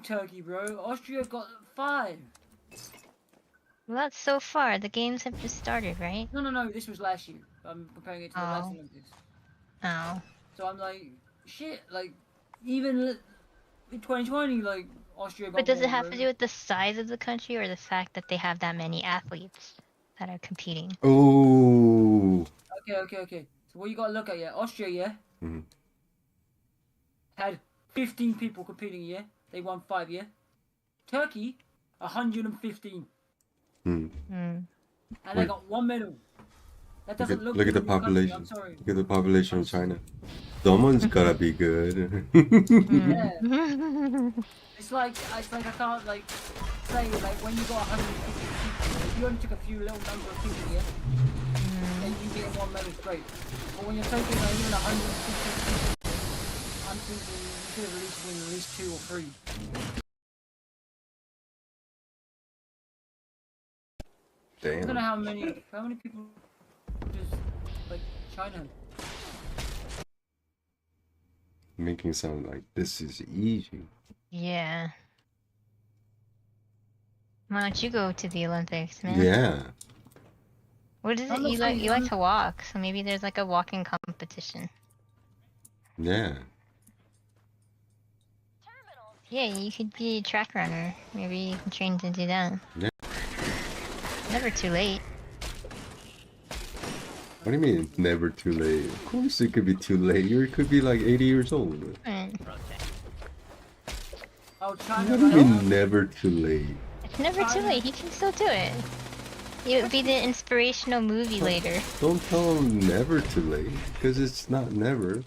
Turkey, bro. Austria got 5. well, that's so far. The games have just started, right? No, this was last year. I'm comparing it to the last Oh. Olympics. Oh. So I'm like, shit, like, even in 2020, like, Austria got But does it more, have bro. to do with the size of the country or the fact that they have that many athletes that are competing? Oh. Okay. So what you gotta look at, yeah, Austria, yeah, Mhm. had 15 people competing, yeah? They won 5, yeah? Turkey, 115. Hmm. And they Wait. got 1 medal. That doesn't look Look at good the in your country, population. I'm sorry. Look at the population of China. Someone's gotta be good. Yeah. It's like I can't like say like when you got 150 people, if you only took a few little number of people, yeah, then you get 1 medal straight. But when you're taking like even 150 people, I'm thinking you should at least win at least 2 or 3. I don't know Damn. how many people just like China. Making it sound like this is easy. Yeah. Why don't you go to the Olympics, man? Yeah. What is it? I'm not You like saying you like I'm- to walk, so maybe there's like a walking competition. Yeah. Yeah, you could be a track runner. Maybe you can train to do that. Yeah. Never too late. What do you mean it's never too late? Of course it could be too late. You could be like 80 years old. Right. Oh, What China, do you right? mean never too late? It's never too late. You can still do it. It would be the inspirational movie later. Don't tell them never too late, because it's not never.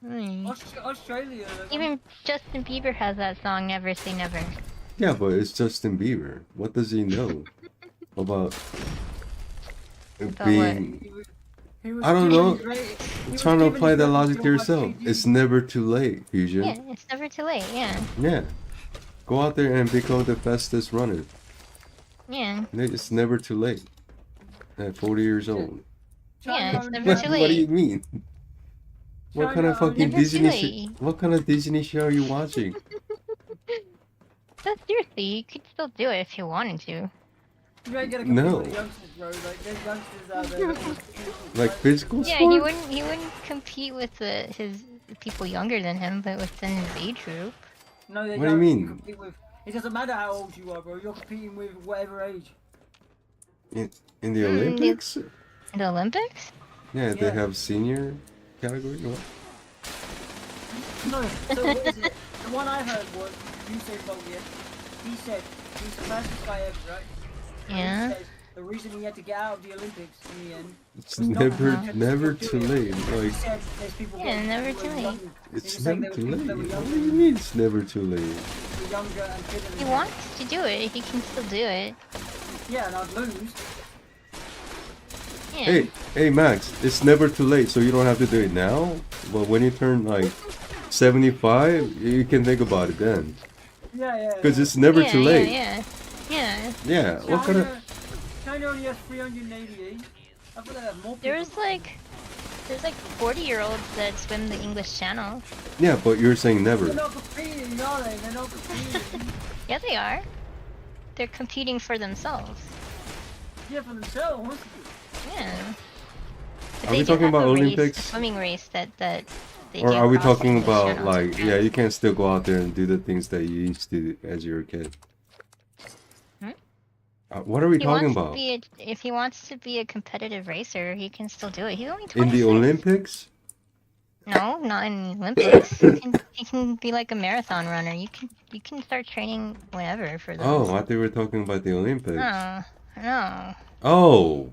Australia. Like, Even Justin Bieber has that song, Never Say Never. Yeah, but it's Justin Bieber. What does he know about being... he was I don't given know. great- he was Trying to given apply that great logic to job by yourself. KD. It's never too late, Fusion. Yeah, it's never too late, yeah. Yeah. Go out there and become the fastest runner. Yeah. It's never too late. At 40 years old. Yeah, it's China never only- too What do you late. mean? What kind of China fucking Never too Disney late. What kind of Disney show are you watching? But seriously, you could still do it if you wanted to. You ain't gonna compete No. with the youngsters, bro. Like, there's youngsters out there. that will- Like physical Yeah, sport? he wouldn't compete with his people younger than him, but within his age group. No, they What do you don't. mean? Compete with. It doesn't matter how old you are, bro. You're competing with whatever age. In the Olympics? In the Olympics? Yeah, they Yeah. have senior category. What? No, so what is it? The one I heard was Usain Bolt. Yeah, he said he's the fastest guy ever, right? And he Yeah. says the reason he had to get out of the Olympics in the end. It's was not never because he never couldn't too do it. late. He Like said there's people Yeah, getting- never who were too late. younger. He was it's saying never there too were late. people that were What younger do you than mean it's never too late? were younger and fitter than He him. wants to do it. He can still do it. Yeah, and I'd lose. Yeah. Hey Max, it's never too late, so you don't have to do it now. But when you turn like 75, you can think about it then. Yeah. Because it's never yeah, too late. Yeah, Yeah. Yeah, what could have? China only has 388. I thought they had more people. There's like 40-year-olds that swim the English Channel. Yeah, but you're saying They're never. not competing, are they? They're not competing. Yeah, they are. They're competing for themselves. Yeah, for themselves. Yeah. But Are they we do talking have about a Olympics? swimming race that they Or do are we cross the talking English about Channel like, sometimes. yeah, you can still go out there and do the things that you used to as you were a kid? Hmm? What are we He talking wants to about? be if he wants to be a competitive racer, he can still do it. He's only 26. In the Olympics? No, not in the Olympics. He can be like a marathon runner. You can start training whenever for those. Oh, I thought we were talking about the Olympics. No. Oh,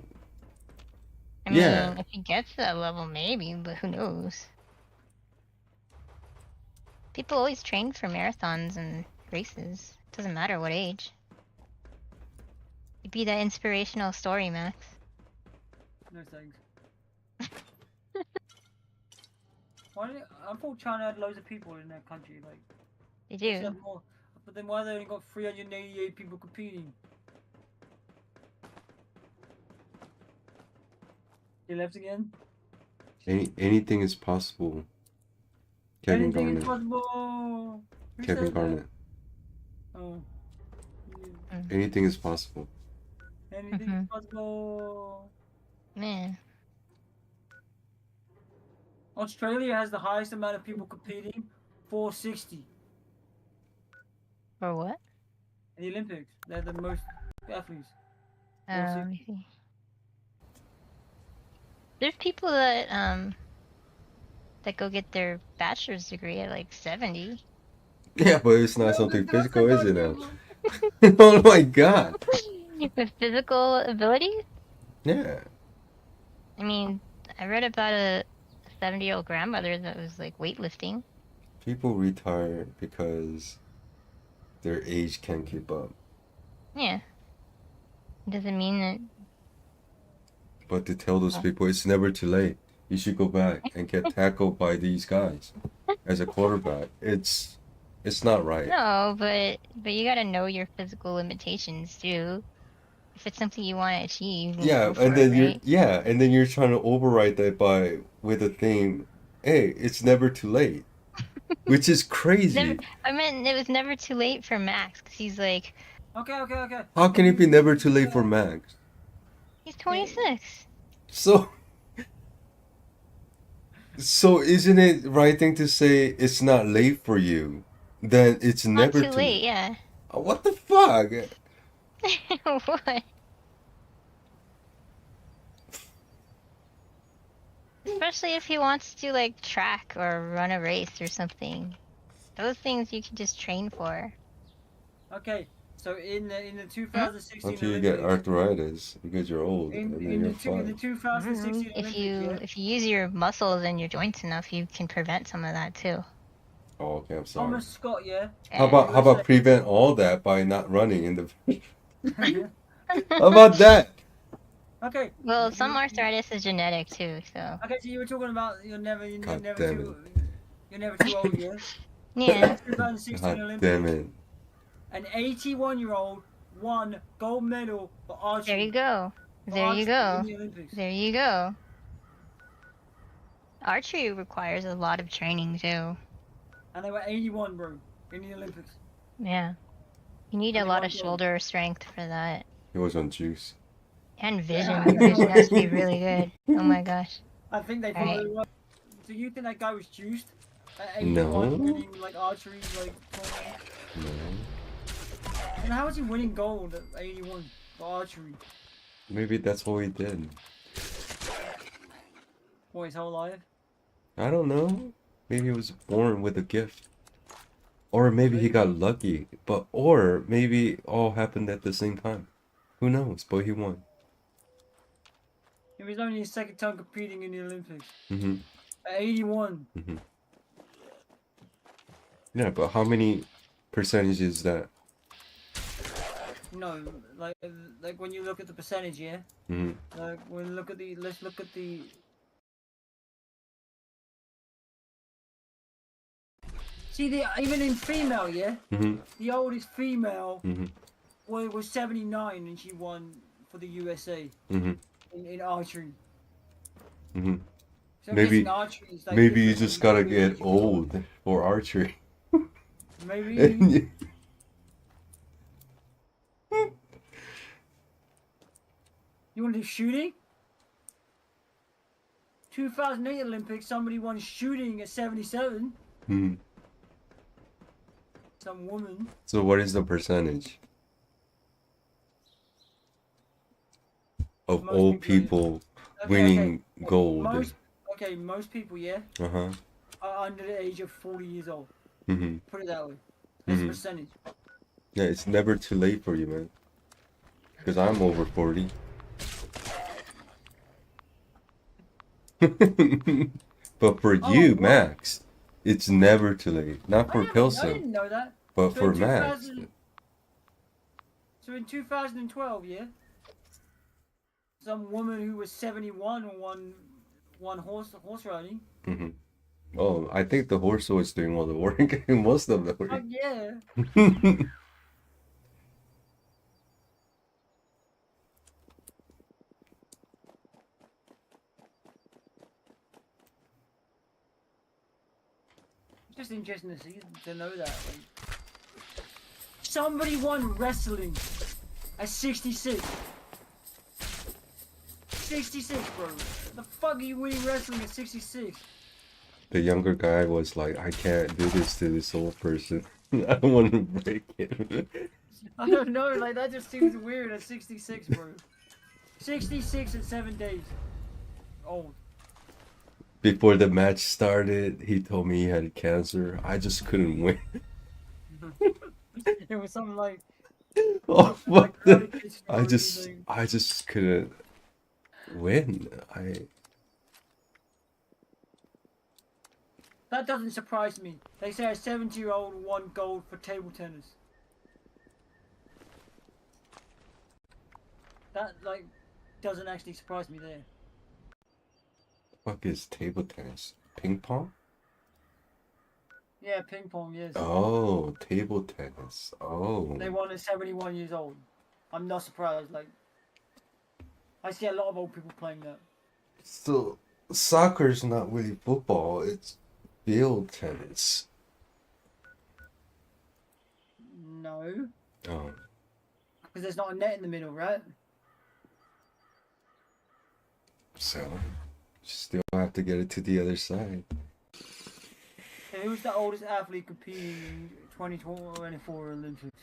I yeah. mean, if he gets to that level, maybe, but who knows? People always train for marathons and races. Doesn't matter what age. You'd be that inspirational story, Max. No thanks. I thought China had loads of people in their country. Like, They they should do. have more. But then why they only got 388 people competing? He left again. Anything is possible. Kevin Anything is Garnett. possible. Who Kevin said that? Garnett. Oh. Anything is possible. Anything is possible. Man. Australia has the highest amount of people competing, 460 For what? in the Olympics. They're the most athletes. Let me see. There's people that go get their bachelor's degree at like 70. Yeah, but it's not something physical, is it now? Oh my god. With physical abilities? Yeah. I mean, I read about a 70-year-old grandmother that was like weightlifting. People retire because their age can't keep up. Yeah. Doesn't mean that. But to tell those people it's never too late. You should go back and get tackled by these guys as a quarterback. It's not right. No, but you gotta know your physical limitations too. If it's something you want to achieve, Yeah, go for and then it, right? and then you're trying to override that with a theme. Hey, it's never too late, which is crazy. I meant it was never too late for Max, because he's like, Okay. How can it be never too late for Max? he's 26. So isn't it right thing to say it's not late for you? Then it's Not never too late, yeah. What the fuck? What? Especially if he wants to like track or run a race or something. Those things you can just train for. Okay, so in the 2016 Until you get Olympics, arthritis because you're old and then in you're the fine. 2016 If Olympics, if you use your muscles and your joints enough, you can prevent some of that too. Oh, okay, I'm sorry. Thomas Scott, yeah. How about prevent all that by not running in the How How about that? Okay. Well, some arthritis is genetic too, so. Okay, so you were talking about you're never God damn too old, yeah. Yeah. 2016 God Olympics. damn it. An 81-year-old won gold medal for archery. There you go. For There you archery go. in the Olympics. There you go. Archery requires a lot of training too. And they were 81, bro, in the Olympics. Yeah. You need a lot of shoulder strength for that. He was on juice. And vision. Your vision has to be really good. Oh my gosh. I think they Alright. probably were. So you think that guy was juiced? At No. 81, winning like archery, like tournament? No. And how was he winning gold at 81 for archery? Maybe that's what he did. For his whole life? I don't know. Maybe he was born with a gift. Or maybe he got lucky. Or maybe it all happened at the same time. Who knows? But he won. It was only his second time competing in the Olympics. Mm-hmm. At 81. Mm-hmm. Yeah, but how many percentage is that? No, like when you look at the percentage, yeah. Mm-hmm. Like when look at the let's look at the. See even in female, yeah. Mm-hmm. The oldest female Mm-hmm. well, it was 79 and she won for the USA Mhm. in archery. Mhm. So I'm Maybe guessing archery is like maybe you different just when gotta you're get age of old for archery. Maybe. You want to do shooting? 2008 Olympics, somebody won shooting at 77. Mhm. Some woman. So what is the percentage of Most old people. people Okay, winning gold? Most people, yeah, Uh-huh. are under the age of 40 years old. Mhm. Put it that way. That's a Mhm. percentage. Yeah, it's never too late for you, man. Because I'm over 40. But for Oh, you, what? Max, it's never too late. Not for I Pilsen, didn't know that. but So for in Max. 2000, so in 2012, yeah, some woman who was 71 won horse riding. Mhm. Oh, I think the horse was doing all the work. Most of the Fuck work. yeah. It's just interesting to see to know that. Like, somebody won wrestling at 66. 66, bro. The fuck are you winning wrestling at 66? The younger guy was like, I can't do this to this old person. I don't want to break it. I don't know, like that just seems weird at 66, bro. 66 in 7 days. Old. Before the match started, he told me he had cancer. I just couldn't win. It was something like Oh, like what the? Karate Kid I story, just, like, I just couldn't win. that doesn't surprise me. They say a 70-year-old won gold for table tennis. That like doesn't actually surprise me there. Fuck is table tennis? Ping pong? Yeah, ping pong, yes. Oh, table tennis. Oh. They won at 71 years old. I'm not surprised. Like, I see a lot of old people playing that. So, soccer's not really football, it's field tennis. No, Oh. because there's not a net in the middle, right? So, still have to get it to the other side. Okay, who's the oldest athlete competing in 2024 Olympics?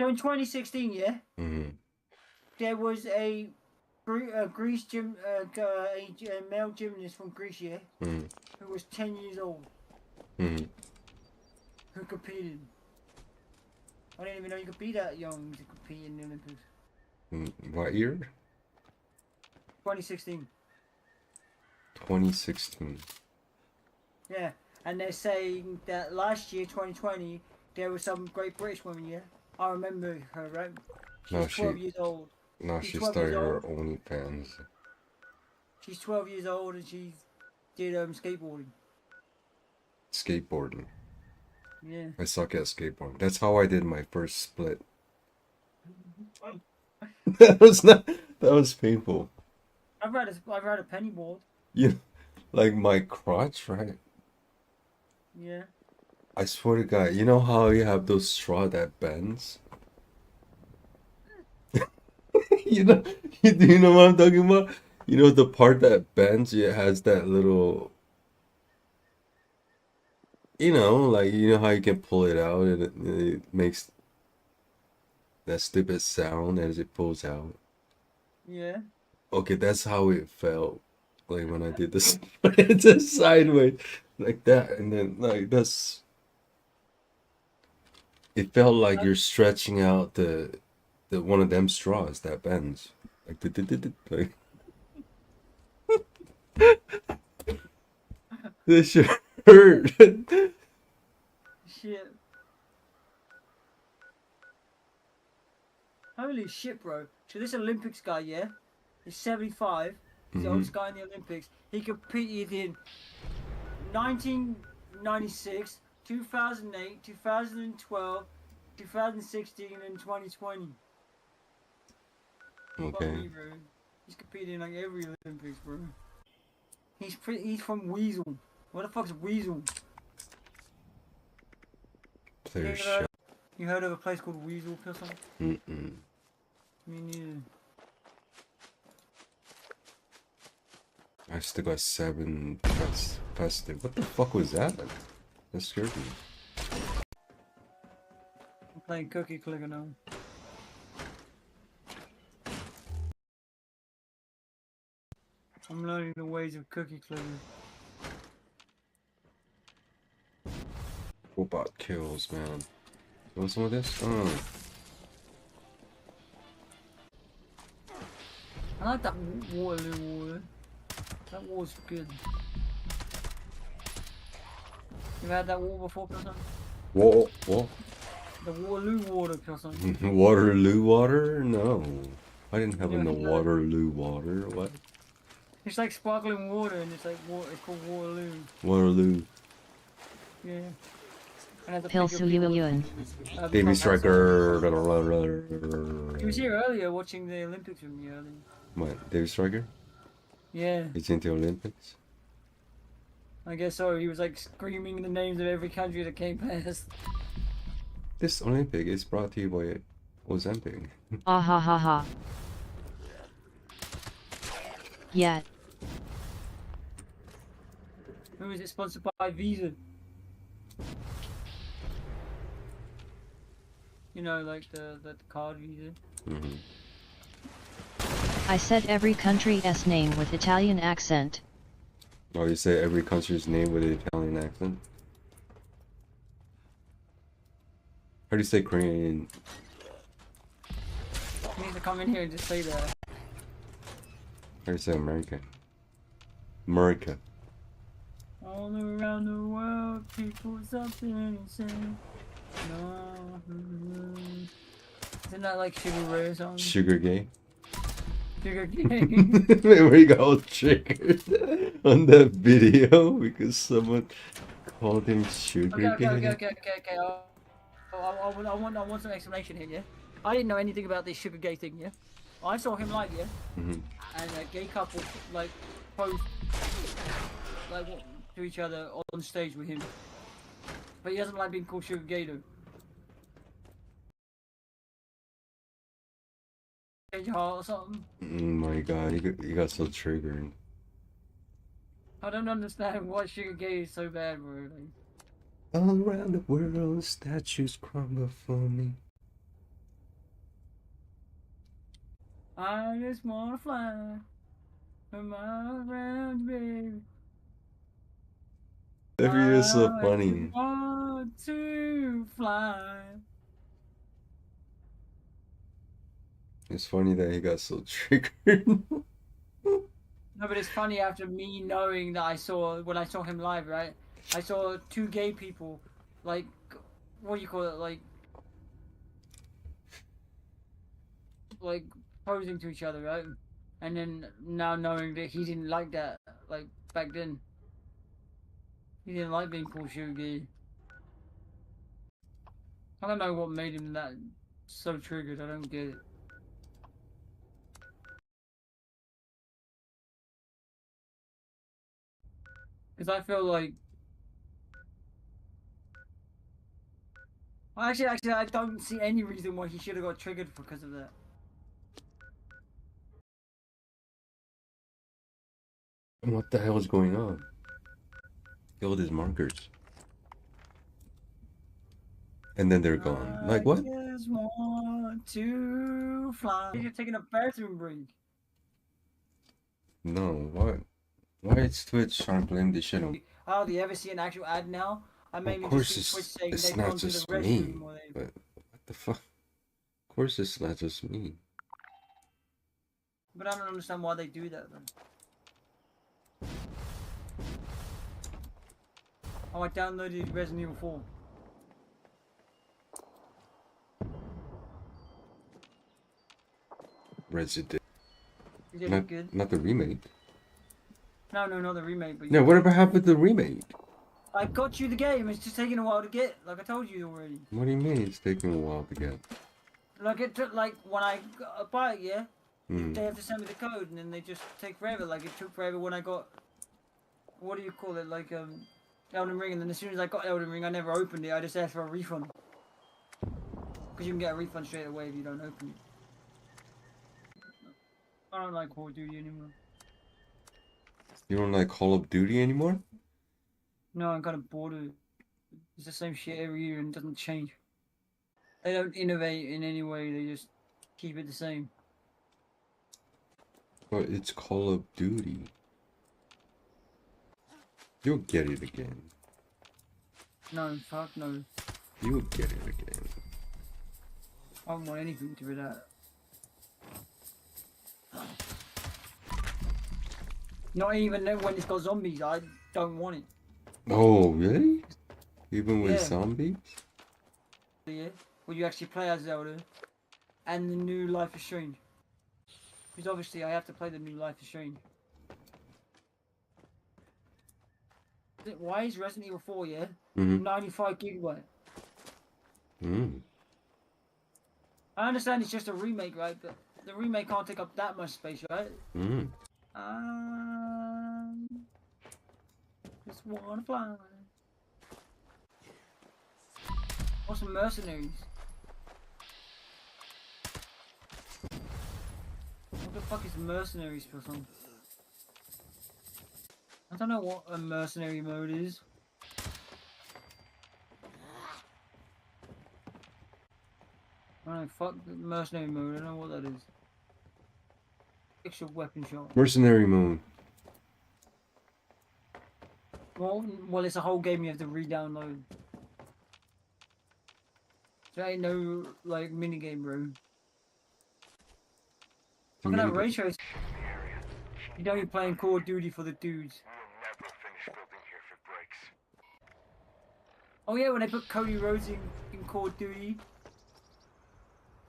So in 2016, yeah, Mm-hmm. there was a Greece a male gymnast from Greece, yeah, Mm-hmm. who was 10 years old, Mm-hmm. who competed. I didn't even know you could be that young to compete in the Olympics. What year? 2016. 2016. Yeah, and they're saying that last year, 2020, there was some great British woman, yeah? I remember her, right? No, She's 12 years old. Now She's she 12 started years her old. OnlyFans. She's 12 years old and she did skateboarding. Skateboarding. Yeah. I suck at skateboarding. That's how I did my first split. That was painful. I've had a penny board. Yeah, like my crotch, right? Yeah. I swear to God, you know how you have those straw that bends? You know, do you know what I'm talking about? You know the part that bends, it has that little, like you know how you can pull it out and it makes that stupid sound as it pulls out. Yeah. Okay, that's how it felt, like when I did this, just sideways, like that, and then like that's. It felt like you're stretching out the one of them straws that bends, like this shit hurt. Shit. Holy shit, bro. So this Olympics guy, yeah, is 75. He's the oldest guy in the Olympics. He competed in 1996, 2008, 2012, 2016 and 2020. Fuck Okay. me, bro. He's competing in like every Olympics, bro. He's from Weasel. What the fuck's Weasel? Player You shot. heard, you heard of a place called Weasel or something? Mm-mm. Me neither. I still got 7 plastic. What the fuck was that? That scared me. I'm playing Cookie Clicker now. I'm learning the ways of Cookie Clicker. Robot kills, man. You want some of this? Oh. I like that Waterloo water. That water's good. You had that water before, Pilson? What? The Waterloo water, Pilson. Waterloo water? No. I didn't have Yeah, no he does. Waterloo water. What? It's like sparkling water, and it's like water. It's called Waterloo. Waterloo. Yeah. And as a Pilsuyuyun. Baby Striker. He was here earlier watching the Olympics with me earlier. What? David Striker? Yeah, He's into Olympics? I guess so. He was like screaming the names of every country that came past. This Olympic is brought to you by Ozempic. Ah ha ha ha. Yeah. Who is it sponsored by? Visa. You know, like the card Visa. Mm-hmm. I said every country's name with Italian accent. Oh, you say every country's name with an Italian accent? How do you say Korean? You need to come in here and just say that. How do you say America? America. All around the world, people something insane. No. Isn't that like Sugar Ray or something? Sugar gay? Sugar King. Remember he got all triggered on that video because someone called him sugar Okay. gay? I want some explanation here, yeah? I didn't know anything about this sugar gay thing, yeah? I saw him live, yeah? Mm-hmm. And a gay couple, like, posed, like, to each other on stage with him. But he doesn't like being called sugar gay, though. Change your heart or something? Oh my god, he got so triggered. I don't understand why sugar gay is so bad, bro. Like, All around the world, statues crumble for me. I just wanna fly for miles around, baby. That video is so I funny. just want to fly. It's funny that he got so triggered. No, but it's funny after me knowing that when I saw him live, right? I saw two gay people, like, what do you call it, like posing to each other, right? And then now knowing that he didn't like that, like, back then. He didn't like being called sugar gay. I don't know what made him that so triggered, I don't get it. Because I feel like... Well, actually, I don't see any reason why he should have got triggered because of that. What the hell is going on? Killed his markers. And then they're gone. Like what? I just want to fly. You're taking a bathroom break. No, what? Why is Twitch trying to blame this shit on? Oh, do you ever see an actual ad now? I mainly Of course just see Twitch saying it's they've not gone to the just restroom me. or they... But what the fuck? Of course it's not just me. But I don't understand why they do that then. Oh, I downloaded Resident Evil 4. Resident. Is it good? Not the remake. No, not the remake, but... No, whatever happened to the remake? I got you the game. It's just taking a while to get. Like I told you already. What do you mean it's taking a while to get? Like it took like when I buy it, yeah. Hmm. They have to send me the code, and then they just take forever. Like it took forever when I got. What do you call it? Like Elden Ring, and then as soon as I got Elden Ring, I never opened it. I just asked for a refund. Because you can get a refund straight away if you don't open it. I don't like Call of Duty anymore. You don't like Call of Duty anymore? No, I'm kind of bored of it. It's the same shit every year and it doesn't change. They don't innovate in any way, they just keep it the same. But it's Call of Duty. You'll get it again. No, fuck no. You'll get it again. I don't want anything to do with that. Not even when it's got zombies, I don't want it. Oh, really? Even with Yeah. zombies? Yeah, where you actually play as Zelda, and the new Life is Strange. Because obviously I have to play the new Life is Strange. Why is Resident Evil 4, yeah? Mm-hmm. 95 gigabyte. Mm. I understand it's just a remake, right? But the remake can't take up that much space, right? Mm. Just wanna fly. What's some mercenaries? What the fuck is mercenaries for some? I don't know what a mercenary mode is. I don't know, fuck the mercenary mode, I don't know what that is. Extra weapon shot. Mercenary mode. Well, it's a whole game you have to re-download. There ain't no, like, minigame, bro. Look at that ray trace. You know you're playing Call of Duty for the dudes. We'll never finish building here if it breaks. Oh yeah, when they put Cody Rhodes in Call of Duty.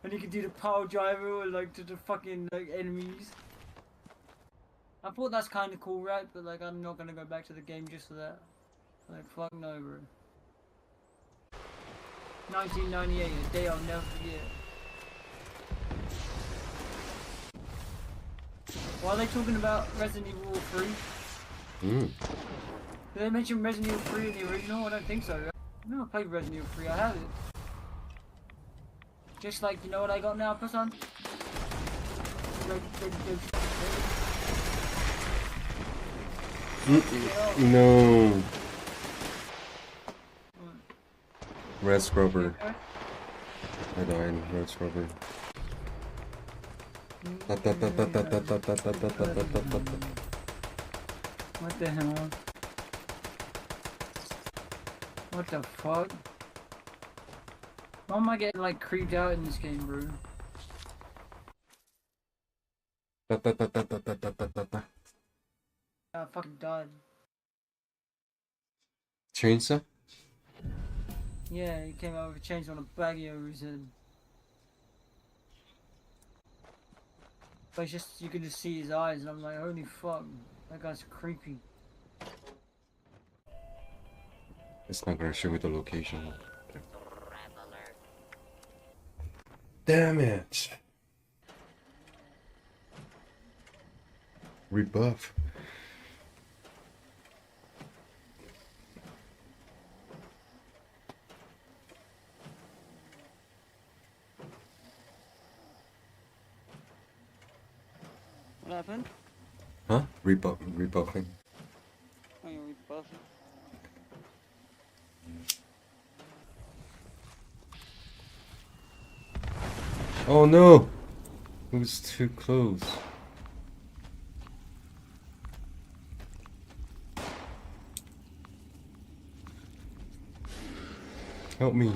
And he can do the power driver, like, to the fucking, like, enemies. I thought that's kind of cool, right? But, like, I'm not gonna go back to the game just for that. Like, fuck no, bro. 1998, a day I'll never forget. Why are they talking about Resident Evil 3? Mm. Did they mention Resident Evil 3 in the original? I don't think so. I've never played Resident Evil 3, I have it. Just like, you know what I got now, Person? No. Red Scrubber. I died. Red Scrubber. What the hell? What the fuck? Why am I getting like creeped out in this game, bro? I fucking died. Chainsaw? Yeah, he came out with a chainsaw on a baggie over his head. But it's just, you can just see his eyes, and I'm like, holy fuck, that guy's creepy. It's not gonna show me the location. Damn it! Rebuff. What happened? Huh? Rebuffing. Oh, you're rebuffing. Oh no! It was too close. Help me.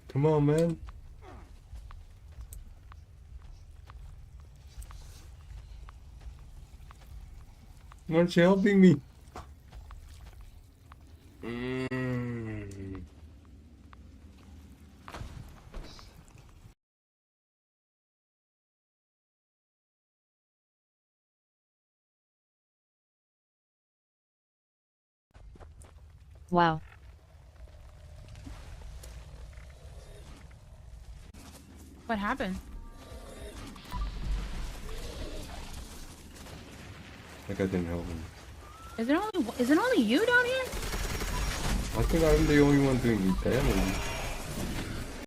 Come on, man. Why aren't you helping me? Wow. What happened? Like I didn't help him. Is it only you down here? I think I'm the only one doing damage.